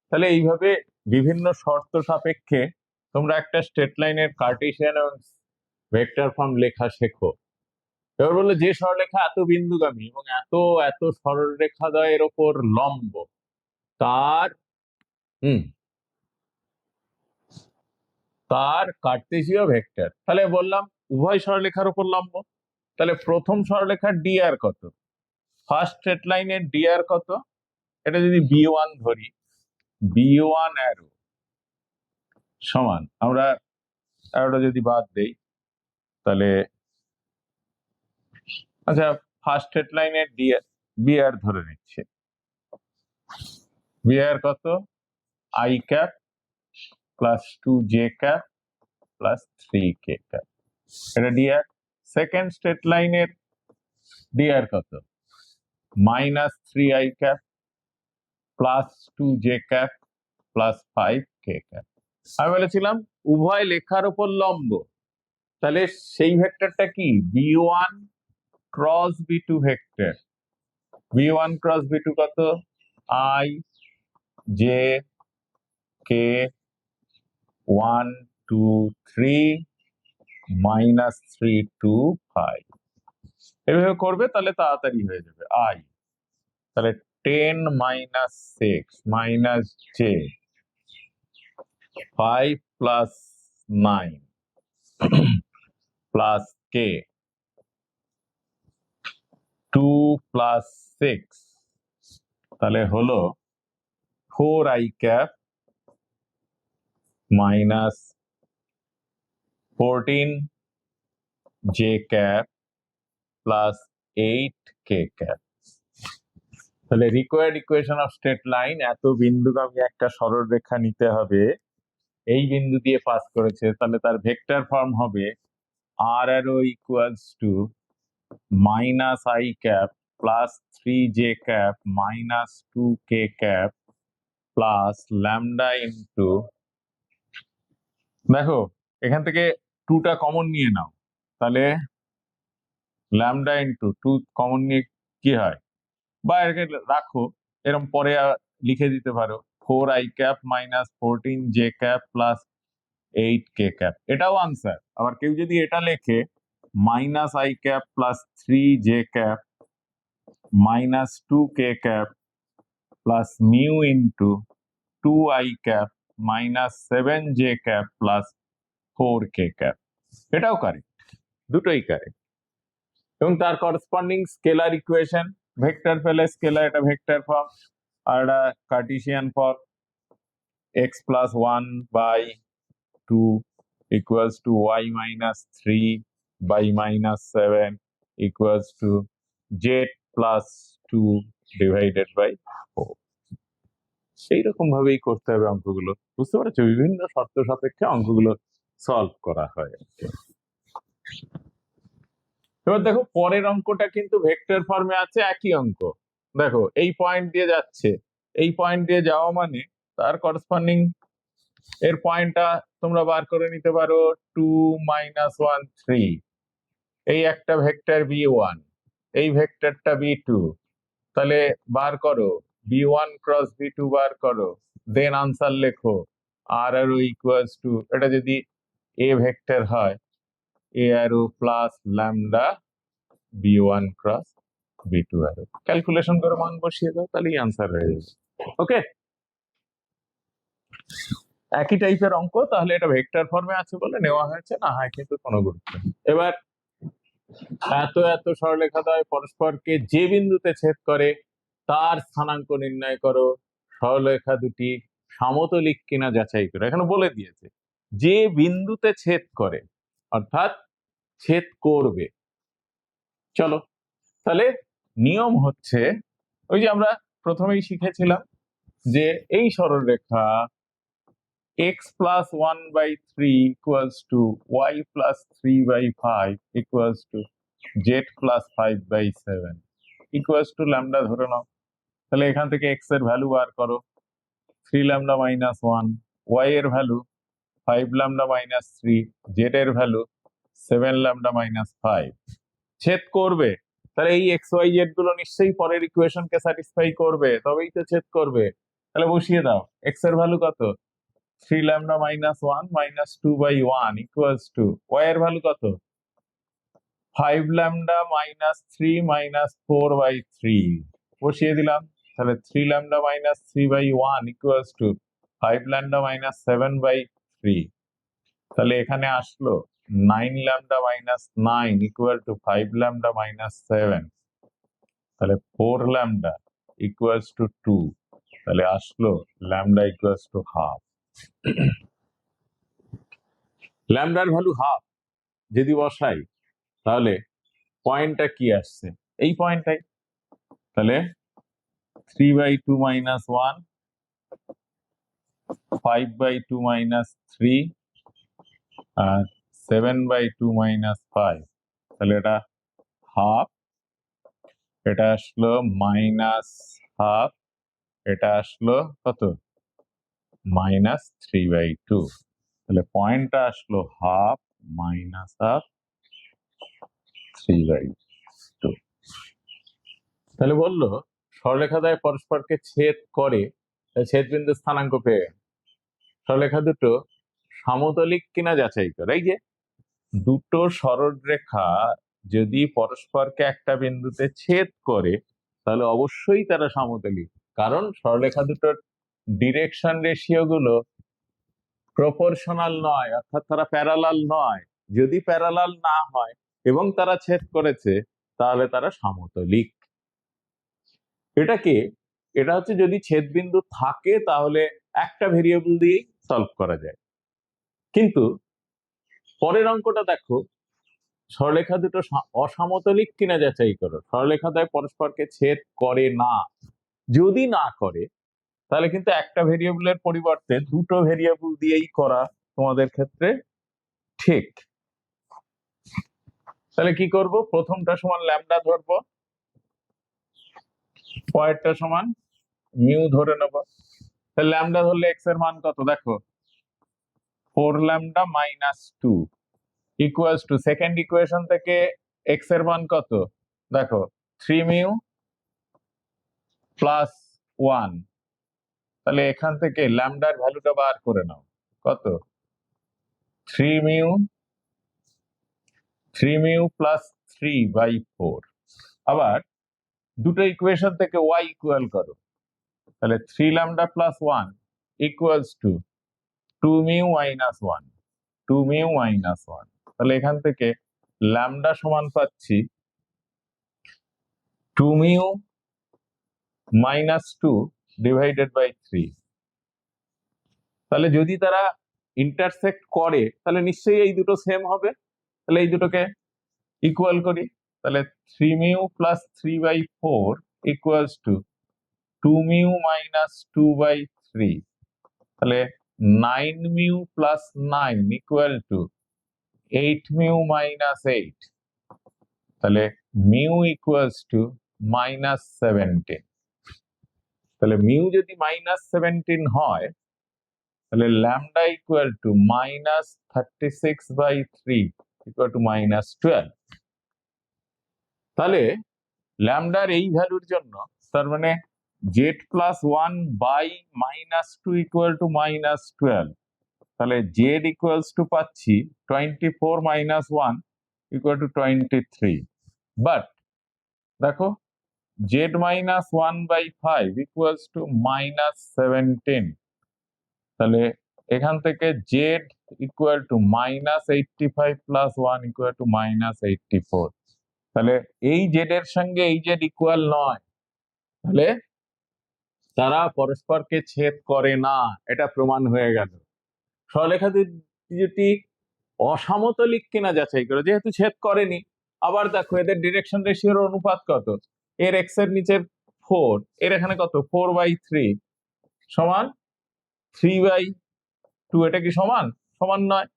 [SPEAKER 1] তাহলে এইভাবে বিভিন্ন শর্ত সাপেক্ষে তোমরা একটা স্ট্রেট লাইনের কার্টেসিয়ান এবং ভেক্টর ফর্ম লেখা শেখো। এবার বললো যে সরলরেখা এত বিন্দুগামী এবং এত এত সরলরেখাদ্বয়ের ওপর লম্ব, তার তার কার্টেসীয় ভেক্টর। তাহলে বললাম উভয় সরলরেখার উপর লম্ব, তাহলে প্রথম সরলরেখার ডিআর কত, ফার্স্ট স্ট্রেট লাইনের ডিআর কত, এটা যদি বি1 ধরি, বি1 অ্যারো সমান, আমরা অ্যারোটা যদি বাদ দেই তাহলে, আচ্ছা ফার্স্ট স্ট্রেট লাইনের ডিআর বিআর ধরে নিচ্ছে, বিআর কত, I cap plus 2j cap plus 3k cap, এটা ডিআর। সেকেন্ড স্ট্রেট লাইনের ডিআর কত, minus 3i cap plus 2j cap plus 5k cap. আমি বলেছিলাম উভয় লেখার উপর লম্ব, তাহলে সেই ভেক্টরটা কি, B one cross B2 vector. B one cross B2 কত, আই জে কে 1 2 3 মাইনাস 3 2 5, এভাবে করবে তাহলে তাড়াতাড়ি হয়ে যাবে। আই তাহলে 10 minus 6 minus j 5 plus 9 plus k 2 plus 6, তাহলে হলো 4i cap minus 14j cap plus 8k cap. তাহলে required equation of straight line, এত বিন্দুগামী একটা সরলরেখা নিতে হবে, এই বিন্দু দিয়ে পাস করেছে, তাহলে তার ভেক্টর ফর্ম হবে r arrow equals to minus i cap plus 3j cap minus 2k cap plus lambda into, দেখো এখান থেকে 2টা কমন নিয়ে নাও, তাহলে ল্যামডা ইন্টু 2 কমন নিয়ে কি হয়, বা এটাকে রাখো, এরকম পরে লিখে দিতে পারো 4i cap minus 14j cap plus 8k cap, এটাও আনসার। আবার কেউ যদি এটা লেখে minus i cap plus 3j cap minus 2k cap plus mu into 2i cap minus 7j cap plus 4k cap, এটাও কারেক্ট, দুটোই কারেক্ট। এবং তার করসপন্ডিং স্কেলার ইকুয়েশন, ভেক্টর পেলে স্কেলার, এটা ভেক্টর ফর্ম, আর এটা Cartesian form, x plus 1/2 equals to y minus 3/-7 equals to z plus 2 divided by 4. এইরকম ভাবেই করতে হবে অঙ্কগুলো, বুঝতে পারছো, বিভিন্ন শর্ত সাপেক্ষে অঙ্কগুলো সলভ করা হয়। এবার দেখো পরের অঙ্কটা কিন্তু ভেক্টর ফর্মে আছে, একই অঙ্ক। দেখো এই পয়েন্ট দিয়ে যাচ্ছে, এই পয়েন্ট দিয়ে যাওয়া মানে তার করসপন্ডিং এর পয়েন্টটা তোমরা বার করে নিতে পারো 2 মাইনাস 1 3, এই একটা ভেক্টর বি1, এই ভেক্টরটা বি2, তাহলে বার করো বি1 ক্রস বি2 বার করো, দেন আনসার লেখো আর অ্যারো ইকুয়ালস টু, এটা যদি এ ভেক্টর হয় a arrow plus lambda b one cross b two arrow, calculation করে মান বসিয়ে দাও, তাহলেই আনসার হয়ে যাবে। ওকে, একই টাইপের অঙ্ক, তাহলে এটা ভেক্টর ফর্মে আছে বলে নেওয়া হয়েছে, না হয় কিন্তু কোনো গুরুত্ব নেই। এবার এত এত সরলরেখাদ্বয় পরস্পরকে যে বিন্দুতে ছেদ করে তার স্থানাঙ্ক নির্ণয় করো, সরলরেখা দুটি সমতলিক কিনা যাচাই করো। এখানে বলে দিয়েছে যে বিন্দুতে ছেদ করে, অর্থাৎ ছেদ করবে। চলো তাহলে নিয়ম হচ্ছে ওই যে আমরা প্রথমেই শিখেছিলাম যে এই সরলরেখা x plus 1/3 equals to y plus 3/5 equals to z plus 5/7 equals to lambda ধরে নাও। তাহলে এখান থেকে x এর ভ্যালু বার করো, 3 lambda minus 1, ওয়াই এর ভ্যালু 5 ল্যামডা মাইনাস 3, জেড এর ভ্যালু 7 ল্যামডা মাইনাস 5। ছেদ করবে, তাহলে এই এক্স ওয়াই জেড গুলো নিশ্চয়ই পরের ইকুয়েশনকে স্যাটিসফাই করবে, তবেই তো ছেদ করবে। তাহলে বসিয়ে দাও, এক্স এর ভ্যালু কত, 3 lambda minus 1 minus 2/1 equals to, y এর ভ্যালু কত, 5 ল্যামডা মাইনাস 3 মাইনাস 4/3 বসিয়ে দিলাম। তাহলে 3 lambda minus 3/1 equals to 5 lambda minus 7/3। তাহলে এখানে আসলো 9 lambda minus 9 equal to 5 lambda minus 7। তাহলে 4 ল্যামডা ইকুয়ালস টু 2। তাহলে আসলো ল্যামডা ইকুয়ালস টু হাফ। ল্যামডার ভ্যালু হাফ যদি বসাই, তাহলে পয়েন্টটা কি আসছে, এই পয়েন্টটাই। তাহলে 3/2 মাইনাস 1, 5/2 মাইনাস 3 আর 7/2 মাইনাস 5। তাহলে এটা হাফ, এটা আসলো মাইনাস হাফ, এটা আসলো কত, মাইনাস 3/2। তাহলে পয়েন্টটা আসলো হাফ মাইনাস হাফ 3/2। তাহলে বললো সরলরেখা দ্বয় পরস্পরকে ছেদ করে, ছেদ বিন্দু স্থানাঙ্ক পেয়ে সরলরেখা দুটো সমতলিক কিনা যাচাই করে। এই যে দুটো সরলরেখা যদি পরস্পরকে একটা বিন্দুতে ছেদ করে, তাহলে অবশ্যই তারা সমতলিক, কারণ সরলরেখা দুটোর ডিরেকশন রেশিও গুলো প্রপোর্শনাল নয়, অর্থাৎ তারা প্যারালাল নয়। যদি প্যারালাল না হয় এবং তারা ছেদ করেছে, তাহলে তারা সমতলিক। এটা হচ্ছে যদি ছেদ বিন্দু থাকে, তাহলে একটা ভেরিয়েবল দিয়েই সলভ করা যায়। কিন্তু পরের অঙ্কটা দেখো, সরলরেখা দুটো অসমতলিক কিনা যাচাই করো। সরলরেখা দ্বয় পরস্পরকে ছেদ করে না, যদি না করে তাহলে কিন্তু একটা ভেরিয়েবলের পরিবর্তে দুটো ভেরিয়েবল দিয়েই করা তোমাদের ক্ষেত্রে ঠিক। তাহলে কি করব, প্রথমটা সমান ল্যামডা ধরবো, পরেরটা সমান মিউ ধরে নেব। তাহলে ল্যামডা ধরলে এক্স এর মান কত, দেখো 4 lambda minus 2 equals two, second equation থেকে এক্স এর মান কত, দেখো 3 মিউ প্লাস 1। তাহলে এখান থেকে ল্যামডার ভ্যালুটা বার করে নাও, কত, 3 মিউ প্লাস 3/4। আবার দুটো ইকুয়েশন থেকে ওয়াই ইকুয়াল করো, তাহলে 3 lambda plus 1 equals to 2 mu minus 1, 2 mu minus 1। তাহলে এখান থেকে ল্যামডা সমান পাচ্ছি 2 মিউ মাইনাস 2 ডিভাইডেড বাই 3। তাহলে যদি তারা ইন্টারসেক্ট করে, তাহলে নিশ্চয়ই এই দুটো সেম হবে। তাহলে এই দুটোকে ইকুয়াল করি, তাহলে 3 mu plus 3/4 equals to 2 mu minus 2/3। তাহলে 9 mu plus 9 equal two 8 mu minus 8। তাহলে মিউ ইকুয়ালস টু মাইনাস 17। তাহলে মিউ যদি মাইনাস 17 হয়, তাহলে lambda equal to minus 36/3 equal to minus 12। তাহলে ল্যামডার এই ভ্যালুর জন্য, তার মানে z plus 1 by minus 2 equal to minus 12। তাহলে জেড ইকুয়ালস টু পাচ্ছি 24 মাইনাস 1 ইকুয়াল টু 23। বাট দেখো z minus 1/5 equals to minus 17। তাহলে এখান থেকে z equal to minus 85 plus 1 equal to minus 84। তাহলে এই জেড এর সঙ্গে এই জেড ইকুয়াল নয়, তাহলে তারা পরস্পরকে ছেদ করে না, এটা প্রমাণ হয়ে গেল। সরলরেখা দুটি অসমতলিক কিনা যাচাই করে, যেহেতু ছেদ করেনি। আবার দেখো এদের ডিরেকশন রেশিওর অনুপাত কত, এর এক্স এর নিচের 4, এর এখানে কত 4/3 সমান 3/2। এটা কি সমান, সমান নয়,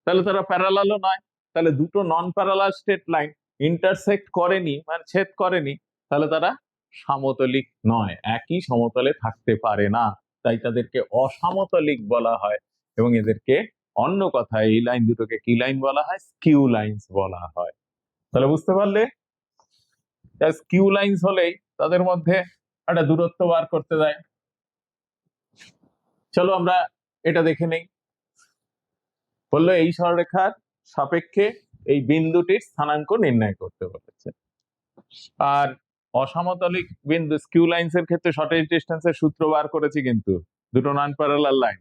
[SPEAKER 1] তাহলে তারা প্যারালালও নয়। তাহলে দুটো non parallel straight line intersect করেনি, মানে ছেদ করেনি, তাহলে তারা সমতলিক নয়, একই সমতলে থাকতে পারে না। তাই তাদেরকে অসমতলিক বলা হয়, এবং এদেরকে অন্য কথায় এই লাইন দুটোকে কি লাইন বলা হয়? স্কিউ লাইন্স বলা হয়। তাহলে বুঝতে পারলে, স্কিউ লাইন্স হলেই তাদের মধ্যে একটা দূরত্ব বার করতে দেয়। চলো আমরা এটা দেখে নেই। বললো এই সরলরেখার সাপেক্ষে এই বিন্দুটির স্থানাঙ্ক নির্ণয় করতে বলেছে। আর অসমতলিক বিন্দু স্কিউ লাইন্স এর ক্ষেত্রে শর্টেজ ডিস্টেন্সের সূত্র বার করেছি, কিন্তু দুটো non parallel line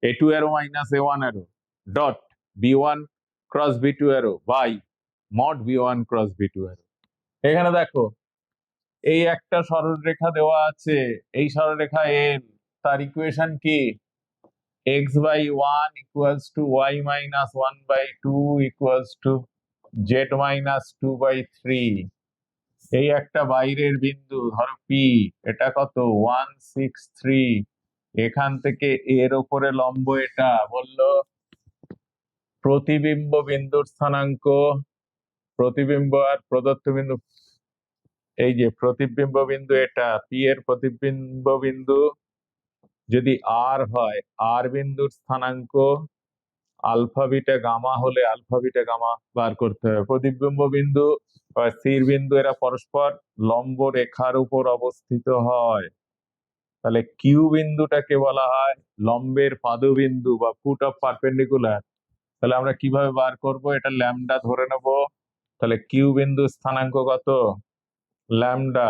[SPEAKER 1] a2 arrow minus a1 arrow dot b1 cross b2 arrow by mod b1 cross b2 arrow। এখানে দেখো এই একটা সরলরেখা দেওয়া আছে, এই সরলরেখা এর, তার ইকুয়েশন কি? x by 1 equals to y minus 1 by 2 equals to z minus 2 by 3। এই একটা বাইরের বিন্দু ধরো P, এটা কত? 163। এখান থেকে এর উপরে লম্ব এটা, বললো প্রতিবিম্ব বিন্দুর স্থানাঙ্ক, প্রতিবিম্ব আর প্রদত্ত বিন্দু, এই যে প্রতিবিম্ব বিন্দু এটা P এর প্রতিবিম্ব বিন্দু যদি R হয়, R বিন্দুর স্থানাঙ্ক আলফা বিটা গামা হলে আলফা বিটা গামা বার করতে হবে। প্রতিবিম্ব বিন্দু বা স্থির বিন্দু এরা পরস্পর লম্ব রেখার উপর অবস্থিত হয়। তাহলে কিউ বিন্দুটাকে বলা হয় লম্বের পাদবিন্দু বা ফুট অফ পারপেন্ডিকুলার। তাহলে আমরা কিভাবে বার করব? এটা ল্যামডা ধরে নেব। তাহলে কিউ বিন্দু স্থানাঙ্ক কত? ল্যামডা,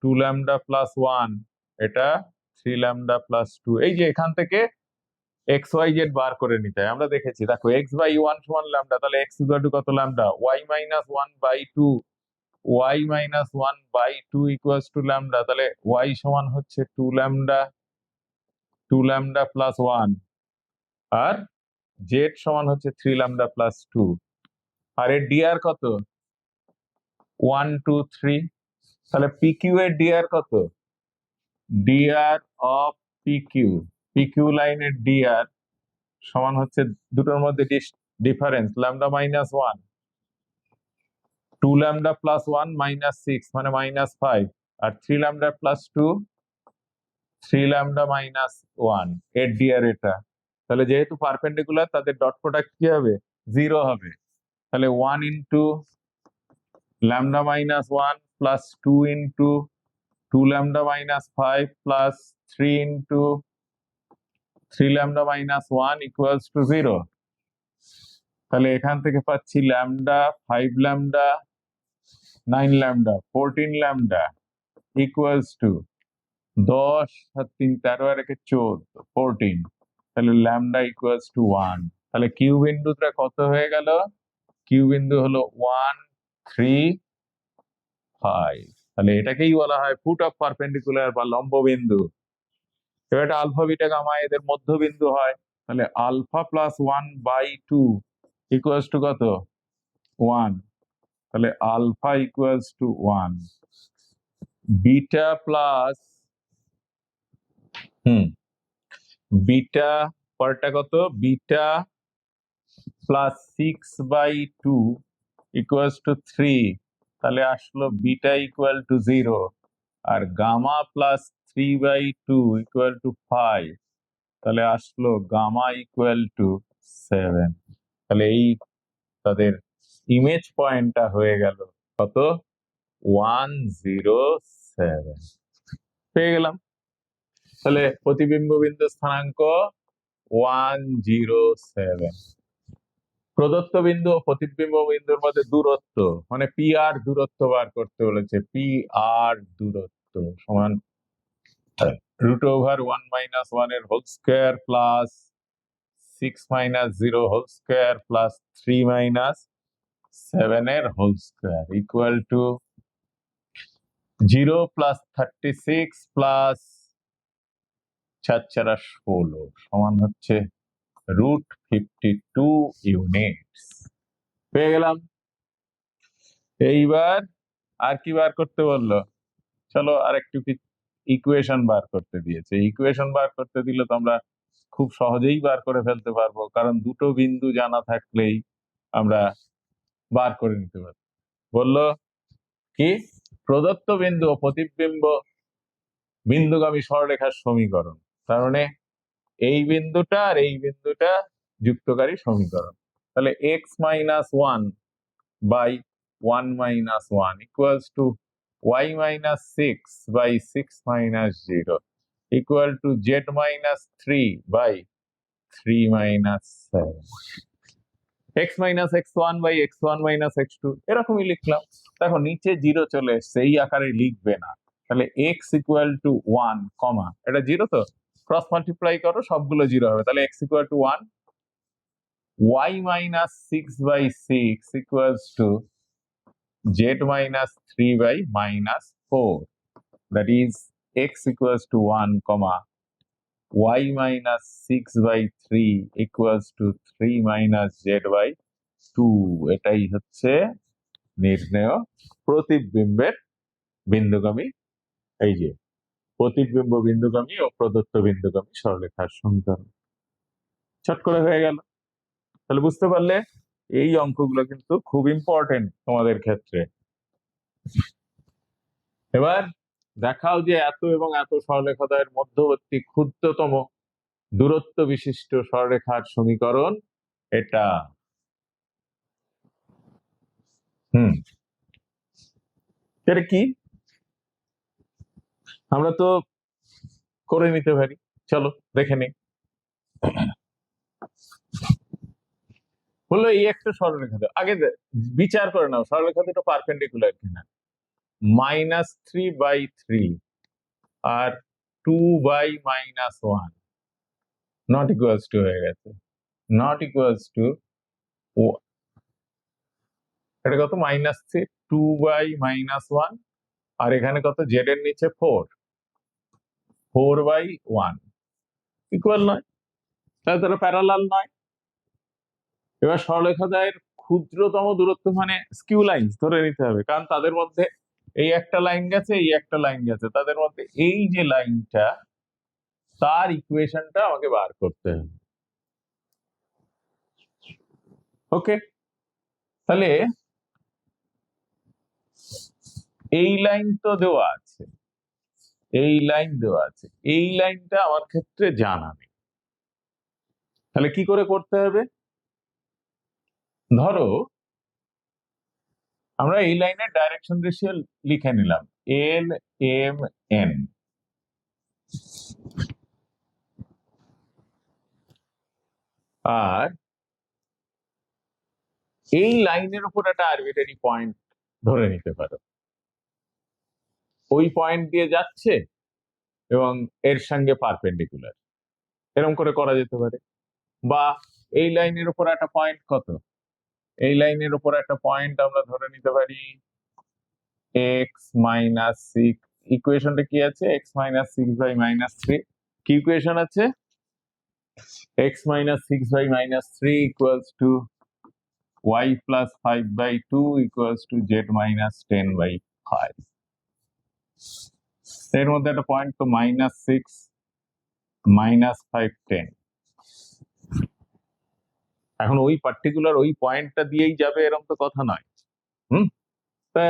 [SPEAKER 1] 2 ল্যামডা প্লাস 1, এটা 3 ল্যামডা প্লাস 2। এই যে এখান থেকে এক্স ওয়াই জেড বার করে নিতে হয়, আমরা দেখেছি। দেখো এক্স বাই 1 সমান ল্যামডা, তাহলে এক্স ইকুয়াল টু কত? Lambda. Y minus 1 by 2, y minus 1 by 2 equals to lambda, তাহলে ওয়াই সমান হচ্ছে 2 ল্যামডা, 2 ল্যামডা প্লাস 1, আর জেড সমান হচ্ছে 3 ল্যামডা প্লাস 2। আর এর ডিআর কত? 1 2 3। তাহলে পিকিউ এর ডিআর কত? ডিআর অফ পিকিউ, পিকিউ লাইনের ডিআর সমান হচ্ছে দুটোর মধ্যে difference lambda minus 1, 2 lambda plus 1 minus 6 মানে মাইনাস 5, আর 3 ল্যামডা প্লাস 2 3 ল্যামডা মাইনাস 1, এর ডিআর এটা। তাহলে যেহেতু পারপেন্ডিকুলার তাদের ডট প্রোডাক্ট কি হবে? 0 হবে। তাহলে 1 into lambda minus 1 plus 2 into 2 lambda minus 5 plus 3 into 3 lambda minus 1 equals to 0। তাহলে এখান থেকে পাচ্ছি lambda 5 lambda 9 lambda 14 lambda equals to 10 আর 3 13 আর 1 14, 14। তাহলে ল্যামডা ইকুয়ালস টু 1। তাহলে কিউ বিন্দুটা কত হয়ে গেল? কিউ বিন্দু হলো 1 3 5। তাহলে এটাকেই বলা হয় ফুট অফ পারপেন্ডিকুলার বা লম্ব বিন্দু। এবার এটা আলফা বিটা গামা এদের মধ্যবিন্দু হয়। তাহলে alpha plus 1 by 2 equals to কত? 1। তাহলে alpha equals to 1। Beta plus beta পরেরটা কত? Beta plus 6/2 equals to 3। তাহলে আসলো বিটা ইকুয়াল টু 0। আর গামা প্লাস 3/2 ইকুয়াল টু 5, তাহলে আসলো গামা ইকুয়াল টু 7। তাহলে এই তাদের ইমেজ পয়েন্টটা হয়ে গেল কত? 107 পেয়ে গেলাম। তাহলে প্রতিবিম্ব বিন্দু স্থানাঙ্ক 107। প্রদত্ত বিন্দু ও প্রতিবিম্ব বিন্দুর মধ্যে দূরত্ব মানে পি আর দূরত্ব বার করতে বলেছে। পি আর দূরত্ব সমান √1 - 1 এর whole square plus 6 - 0 whole square plus 3 - 7 এর whole square equal to 0 plus 36 plus 4 4 16 সমান হচ্ছে √52 ইউনিটস। পেয়ে গেলাম। এইবার আর কি বার করতে বললো? চলো আর একটু ইকুয়েশন বার করতে দিয়েছে। ইকুয়েশন বার করতে দিলে তো আমরা খুব সহজেই বার করে ফেলতে পারবো, কারণ দুটো বিন্দু জানা থাকলেই আমরা বার করে নিতে পারবো। বললো কি? প্রদত্ত বিন্দু ও প্রতিবিম্ব বিন্দুগামী সরলরেখার সমীকরণ। তার মানে এই বিন্দুটা আর এই বিন্দুটা যুক্তকারী সমীকরণ। তাহলে x minus one by one minus one equals to y minus six by six minus zero equal to z minus three by three minus seven. X minus x one by x one minus x two এরকমই লিখলাম। দেখো নিচে zero চলে এসছে, এই আকারে লিখবে না। তাহলে এক্স ইকুয়াল টু ওয়ান কমা এটা জিরো, তো ক্রস মাল্টিপ্লাই করো সবগুলো জিরো হবে। তাহলে x equal to one, y minus six by six equals to z minus three by minus four, that is x equals to one comma y minus 6 by 3 equals to 3 minus z by 2। এটাই হচ্ছে নির্ণেয় প্রতিবিম্বের বিন্দুগামী, এই যে প্রতিবিম্ব বিন্দুগামী ও প্রদত্ত বিন্দুগামী সরলরেখার সমীকরণ। চট করে হয়ে গেল। তাহলে বুঝতে পারলে এই অঙ্কগুলো কিন্তু খুব ইম্পর্টেন্ট তোমাদের ক্ষেত্রে। এবার দেখাও যে এত এবং এত সরলরেখাদ্বয়ের মধ্যবর্তী ক্ষুদ্রতম দূরত্ব বিশিষ্ট সরলরেখার সমীকরণ এটা। এটা কি আমরা তো করে নিতে পারি, চলো দেখে নিই। বললো এই একটা সরলরেখা দাও, আগে বিচার করে নাও সরলরেখা দুটো পারপেন্ডিকুলার কিনা। মাইনাস থ্রি বাই থ্রি আর two by minus one not equals to হয়ে গেছে, নট ইকুয়ালস টু এটা কত minus three, two by minus one, আর এখানে কত জেড এর নিচে four, four by one equal নয়, তাহলে তারা প্যারালাল নয়। এবার সরলরেখাদ্বয়ের ক্ষুদ্রতম দূরত্ব মানে স্কিউ লাইন্স ধরে নিতে হবে, কারণ তাদের মধ্যে এই একটা লাইন গেছে, এই একটা লাইন গেছে, তাদের মধ্যে এই যে লাইনটা তার ইকুয়েশনটা আমাকে বার করতে হবে। ওকে, তাহলে এই লাইন তো দেওয়া আছে, এই লাইন দেওয়া আছে, এই লাইনটা আমার ক্ষেত্রে জানা নেই। তাহলে কি করে করতে হবে? ধরো আমরা এই লাইনের ডাইরেকশন রেশিও লিখে নিলাম এল এম এন, আর এই লাইনের উপর একটা আরবিটারি পয়েন্ট ধরে নিতে পারো, ওই পয়েন্ট দিয়ে যাচ্ছে এবং এর সঙ্গে পারপেন্ডিকুলার, এরকম করে করা যেতে পারে। বা এই লাইনের উপর একটা পয়েন্ট কত, এই লাইনের উপর একটা পয়েন্ট আমরা ধরে নিতে পারি এক্স মাইনাস সিক্স, ইকুয়েশনটা কি আছে x minus six by minus three, কি ইকুয়েশন আছে x minus six by minus three equals to y plus 5 by 2 equals to z minus 10 by 5। এর মধ্যে একটা পয়েন্ট তো minus six minus five ten, এখন ওই পার্টিকুলার ওই পয়েন্টটা দিয়েই যাবে এরকম তো কথা নয়। তা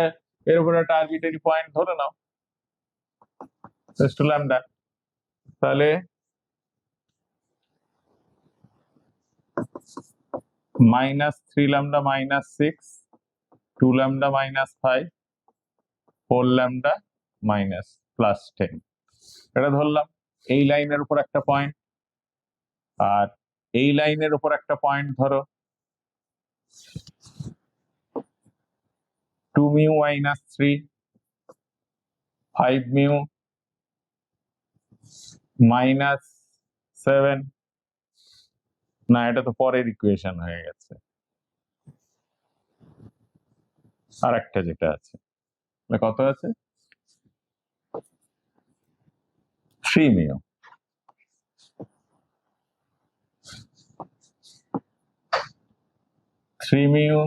[SPEAKER 1] এর উপর একটা আরবিটারি পয়েন্ট ধরে নাও ল্যামডা, তাহলে minus three lambda minus six, two lambda minus five, four lambda minus plus ten, এটা ধরলাম। এই লাইনের উপর একটা পয়েন্ট আর এই লাইনের উপর একটা পয়েন্ট ধরো two mu minus three, five mu minus seven, না এটা তো পরের ইকুয়েশন হয়ে গেছে, আর একটা যেটা আছে কত আছে three mu, three mu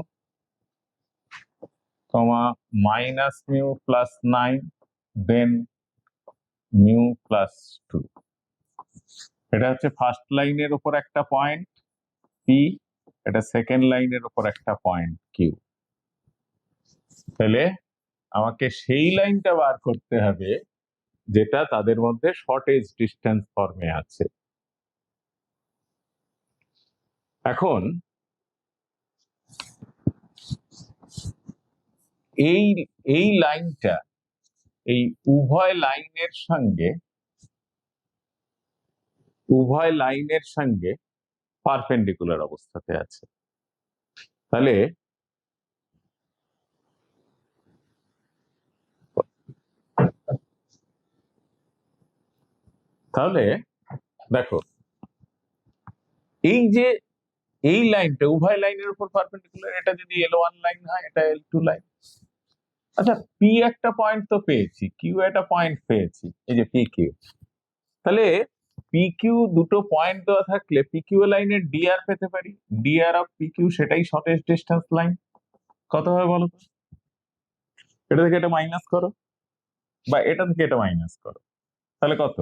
[SPEAKER 1] comma minus mu plus nine, then mu plus two. এটা হচ্ছে ফার্স্ট লাইনের উপর একটা পয়েন্ট পি, এটা সেকেন্ড লাইনের উপর একটা পয়েন্ট কিউ। তাহলে আমাকে সেই লাইনটা বার করতে হবে যেটা তাদের মধ্যে শর্টেজ ডিস্টেন্স ফর্মে আছে। এখন এই এই লাইনটা এই উভয় লাইনের সঙ্গে পারপেন্ডিকুলার অবস্থাতে আছে। তাহলে তাহলে দেখো, এই যে এই লাইনটা উভয় লাইনের উপর পারপেন্ডিকুলার, এটা যদি L1 লাইন হয়, এটা L2 লাইন। আচ্ছা, পি একটা পয়েন্ট তো পেয়েছি, কিউ একটা পয়েন্ট পেয়েছি, এই যে পি কিউ। তাহলে পি কিউ দুটো পয়েন্ট দেওয়া থাকলে পি কিউ লাইনের ডিআর পেতে পারি। ডিআর অফ পি কিউ সেটাই শর্টেস্ট ডিস্টেন্স লাইন। কত হবে বলো তো? এটা থেকে এটা মাইনাস করো, বা এটা থেকে এটা মাইনাস করো, তাহলে কত?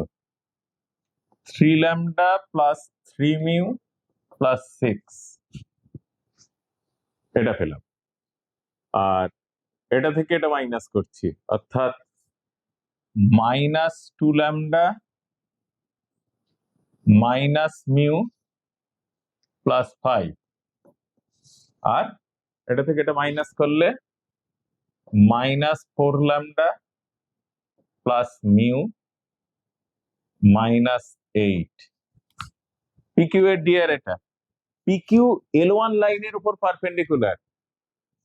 [SPEAKER 1] 3 ল্যামডা প্লাস 3 মিউ প্লাস 6, এটা পেলাম। আর এটা থেকে এটা মাইনাস করছি, অর্থাৎ -2 ল্যামডা মাইনাস মিউ প্লাস 5, আর এটা থেকে এটা মাইনাস করলে -4 ল্যামডা প্লাস মিউ -8। পিকিউ এর ডিআর এটা। পিকিউ L1 লাইনের উপর পারপেন্ডিকুলার,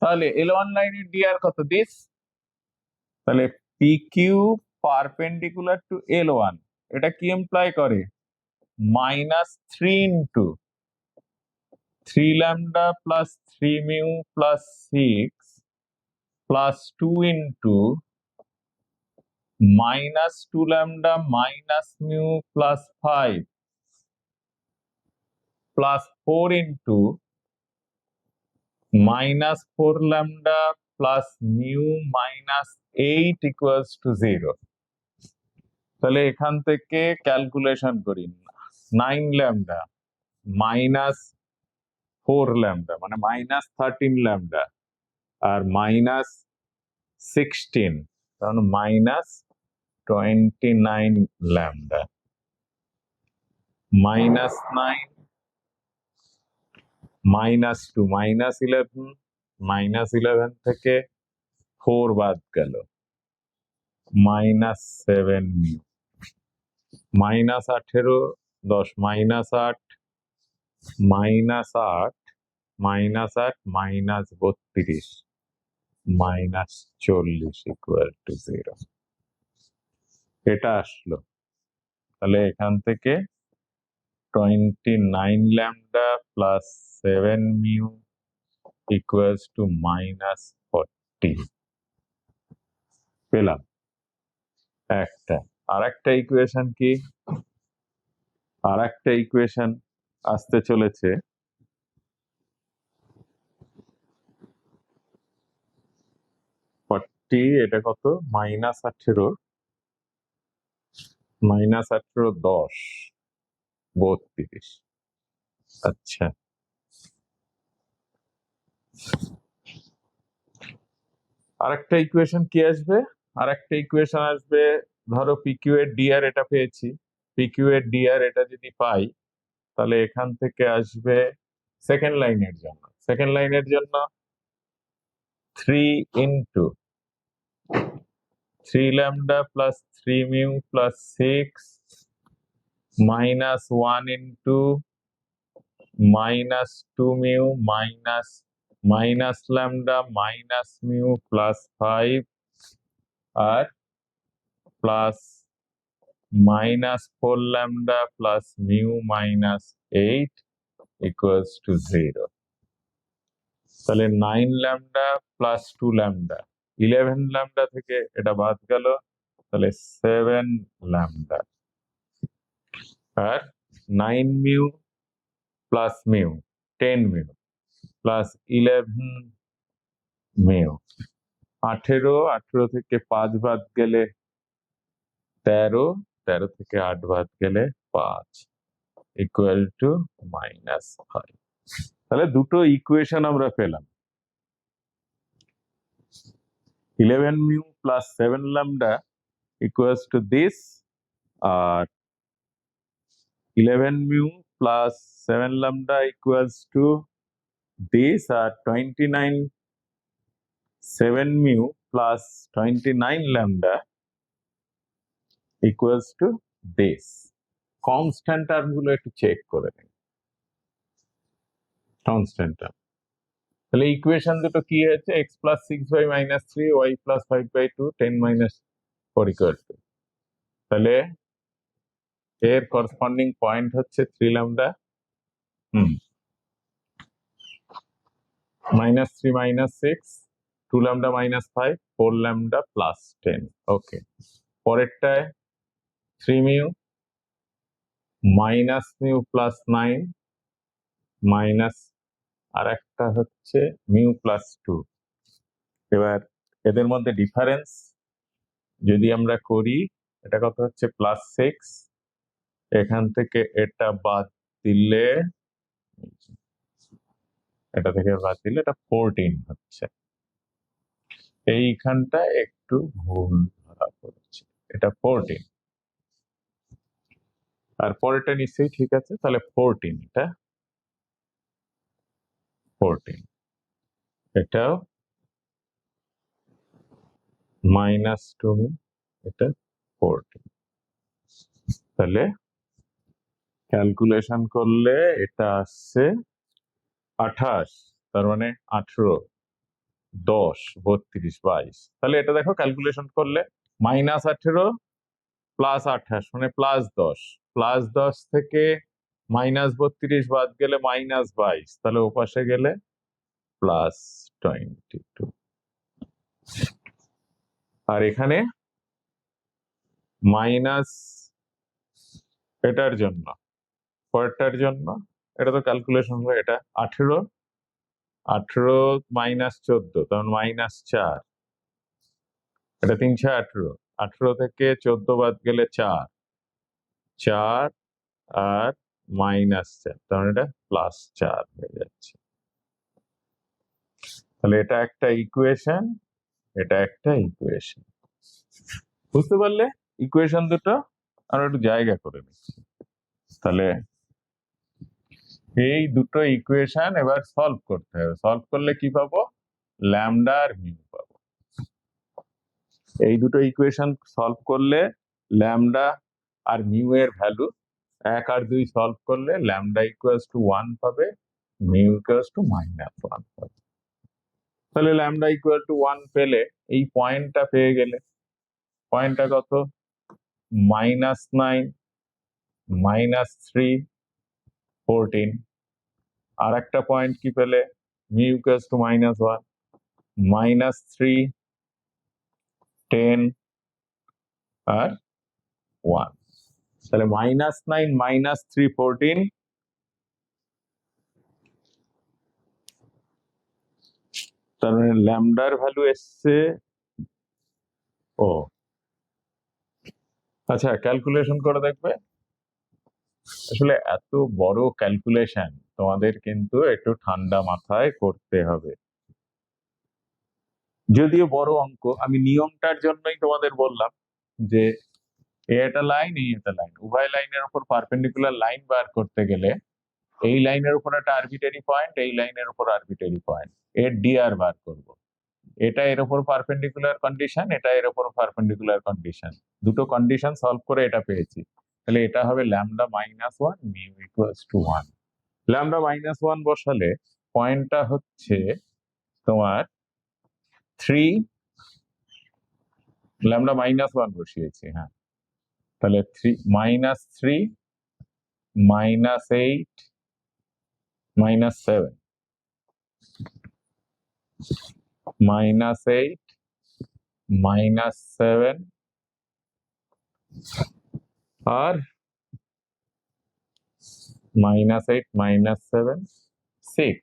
[SPEAKER 1] তাহলে L1 লাইনের ডিআর কত? দিস। তাহলে পিকিউ পারপেন্ডিকুলার টু L1, এটা কি এমপ্লয় করে? -3 into 3 lambda plus 3 mu plus 6 plus 2 into -2 lambda minus mu plus 5 plus 4 into -4 lambda plus mu -8 equals to 0। তাহলে এখান থেকে ক্যালকুলেশন করি, 9 ল্যামডা -4 ল্যামডা মানে -13 ল্যামডা, আর -16, কারণ -29 ল্যামডা, -9 -2 -11 থেকে 4 বাদ গেল, -7 মিউ, -18 10 -8 -8 -8 -32 -40 ইকুয়াল টু 0। এটা আসলো। তাহলে এখান থেকে 29 lambda plus 7 mu equals to -40 পেলাম একটা। আর একটা ইকুয়েশন কি? আর একটা ইকুয়েশন আসতে চলেছে, এটা কত? -18 10 32। আচ্ছা, আরেকটা ইকুয়েশন কি আসবে? আরেকটা ইকুয়েশন আসবে, ধরো পিকিউ এর ডিআর এটা পেয়েছি, পিকিউ এর ডিআর এটা যদি পাই, তাহলে এখান থেকে আসবে সেকেন্ড লাইনের জন্য 3 into 3 lambda plus 3 mu plus 6 -1 into -2 mu minus lambda minus mu plus 5, আর plus -4 lambda plus mu -8 equals to 0। তাহলে 9 ল্যামডা প্লাস 2 ল্যামডা, 11 ল্যামডা থেকে এটা বাদ গেল, তাহলে 7 ল্যামডা, আর 9 mu plus mu 10 mu plus 11 mu, 18 থেকে 5 বাদ গেলে 13, 13 থেকে 8 বাদ গেলে 5 ইকুয়াল টু -5। তাহলে দুটো ইকুয়েশন আমরা পেলাম, 11 mu plus 7 lambda equals to this, আর 11 mu plus 7 lambda equals to this, আর 29 7 mu plus 29 lambda equals to this. Constant term গুলো একটু চেক করে নিন। কনস্ট্যান্ট টার্ম, তাহলে ইকুয়েশন দুটো কি হয়েছে? x plus 6y minus 3, y plus 5/2, 10 minus 4 equal to, তাহলে এর করসপন্ডিং পয়েন্ট হচ্ছে 3 lambda, minus 3 minus 6, 2 lambda minus 5, 4 lambda plus 10. ওকে, পরেরটায় 3 mu minus mu plus 9 minus আর একটা হচ্ছে mu plus 2। এবার এদের মধ্যে ডিফারেন্স যদি আমরা করি, এটা কত হচ্ছে? প্লাস 6, এখান থেকে এটা বাদ দিলে, এটা থেকে বাদ দিলে এটা 14 হচ্ছে। এইখানটা একটু ভুল ধরা পড়েছে, এটা 14, আর পরেরটা নিশ্চয়ই ঠিক আছে, তাহলে 14, এটা 14, এটাও মাইনাস 2, এটা 14। তাহলে ক্যালকুলেশন করলে এটা আসছে 28, তার মানে 18, 10, 32, 22। তাহলে এটা দেখো ক্যালকুলেশন করলে মাইনাস 18 প্লাস 28 মানে প্লাস 10, প্লাস 10 থেকে মাইনাস 32 বাদ গেলে মাইনাস 22, তাহলে ওপাশে গেলে প্লাস 22। আর এখানে মাইনাস এটার জন্য, পরেরটার জন্য এটা তো ক্যালকুলেশন হলো, এটা 18 মাইনাস 14, তখন মাইনাস 4, এটা 3 6 18, 18 থেকে 14 বাদ গেলে 4, আর মাইনাস 4, তখন এটা প্লাস 4 হয়ে যাচ্ছে। তাহলে এটা একটা ইকুয়েশন, এটা একটা ইকুয়েশন। বুঝতে পারলে ইকুয়েশন দুটো? আমরা একটু জায়গা করে নিচ্ছি। তাহলে এই দুটো ইকুয়েশন এবার সলভ করতে হবে। সলভ করলে কি পাবো? ল্যামডা আর মিউ পাবো। এই দুটো ইকুয়েশন সলভ করলে ল্যামডা আর মিউ এর ভ্যালু 1 আর 2 সলভ করলে ল্যামডা ইকুয়ালস টু 1 পাবে, মিউ ইকুয়ালস টু -1 পাবে। তাহলে ল্যামডা ইকুয়াল টু 1 পেলে এই পয়েন্টটা পেয়ে গেলে, পয়েন্টটা কত? -9 -3 14। আর একটা পয়েন্ট কি পেলে? মিউ ইকুয়ালস টু -1, -3 10 আর 1। তাহলে -9 -3 14, তার মানে ল্যামডার ভ্যালু এসছে, ও আচ্ছা ক্যালকুলেশন করে দেখবে। আসলে এত বড় ক্যালকুলেশন তোমাদের কিন্তু একটু ঠান্ডা মাথায় করতে হবে। যদিও বড় অঙ্ক, আমি নিয়মটার জন্যই তোমাদের বললাম যে এটা লাইন, এটা লাইন, উভয় লাইনের উপর পারপেন্ডিকুলার লাইন বার করতে গেলে এই লাইনের উপর একটা আরবিটারি পয়েন্ট, এই লাইনের উপর আরবিটারি পয়েন্ট, এর ডিআর বার করব। এটা এর উপর পারপেন্ডিকুলার কন্ডিশন, এটা এর উপর পারপেন্ডিকুলার কন্ডিশন, দুটো কন্ডিশন সলভ করে এটা পেয়েছি। তাহলে এটা হবে lambda -1, mu equals to 1। Lambda -1 বসালে পয়েন্টটা হচ্ছে তোমার 3, ল্যামডা -1 বসিয়েছি, হ্যাঁ, তাহলে -3 -8 -7 -8 -7 আর -8 -7 6,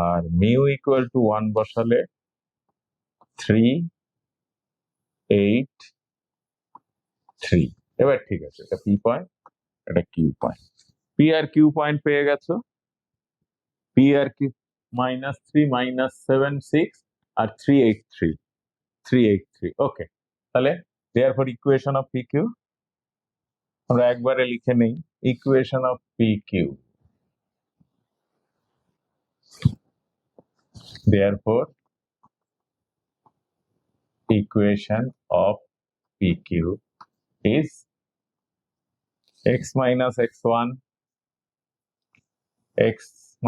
[SPEAKER 1] আর মিউ ইকুয়াল টু 1 বসালে 3 8 3। এবার ঠিক আছে, এটা পি পয়েন্ট, এটা কিউ পয়েন্ট। পি আর কিউ পয়েন্ট পেয়ে গেছো। পি আর কিউ -3 -7 6 আর 3 8 3। ওকে, তাহলে therefore equation of p q আমরা একবারে লিখে নেই, equation of p q, therefore equation of p q is x minus x1 x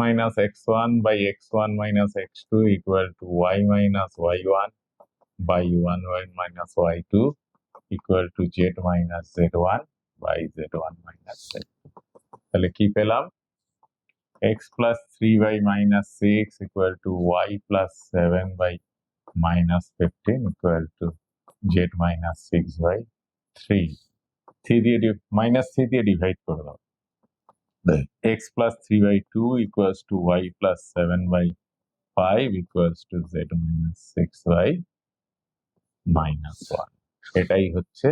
[SPEAKER 1] minus x1 by x1 minus x2 equal to y minus y1 by y1 minus y2 equal to z minus z1 by z1 minus z. তাহলে কি পেলাম? x plus 3 by minus 6 equal to y plus 7 by minus 15 equal to z minus 6 by 3. 3 দিয়ে minus 3 দিয়ে divide করে দাও। x plus 3 by 2 equals to y plus 7 by 5 equals to z minus 6 by minus 1. এটাই হচ্ছে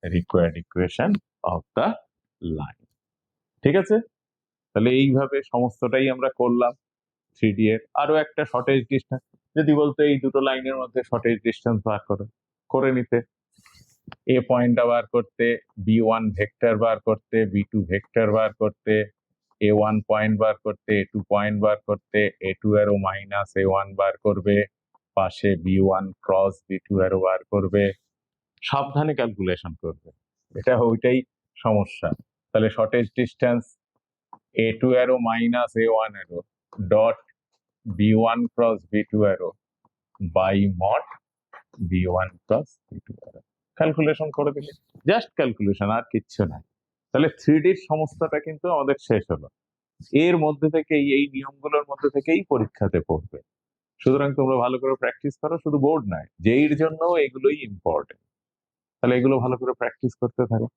[SPEAKER 1] required equation of the line. ঠিক আছে, তাহলে এইভাবে সমস্তটাই আমরা করলাম 3D এর। আরো একটা শর্টেজ ডিস্টেন্স যদি বলতো এই দুটো লাইনের মধ্যে শর্টেজ ডিস্টেন্স বার করো, করে নিতে। এ পয়েন্টটা বার করতে, B1 ভেক্টর বার করতে, B2 ভেক্টর বার করতে, A1 পয়েন্ট বার করতে, A2 পয়েন্ট বার করতে, A2 এরও মাইনাস A1 বার করবে, পাশে B1 ক্রস B2 এরও বার করবে, সাবধানে ক্যালকুলেশন করবে, এটা ওইটাই সমস্যা। তাহলে শর্টেজ ডিস্টেন্স A2 এরও মাইনাস A1 এরও ডট B1 ক্রস B2 এরও by mod B1 cross B2 এরও ক্যালকুলেশন করে দিলে, জাস্ট ক্যালকুলেশন, আর কিচ্ছু নাই। তাহলে 3Dর সমস্তটা কিন্তু আমাদের শেষ হলো। এর মধ্যে থেকে এই নিয়মগুলোর মধ্যে থেকেই পরীক্ষাতে পড়বে। সুতরাং তোমরা ভালো করে প্র্যাকটিস করো, শুধু বোর্ড নয়, যেইর জন্য এগুলোই ইম্পর্টেন্ট। তাহলে এগুলো ভালো করে প্র্যাকটিস করতে থাকো।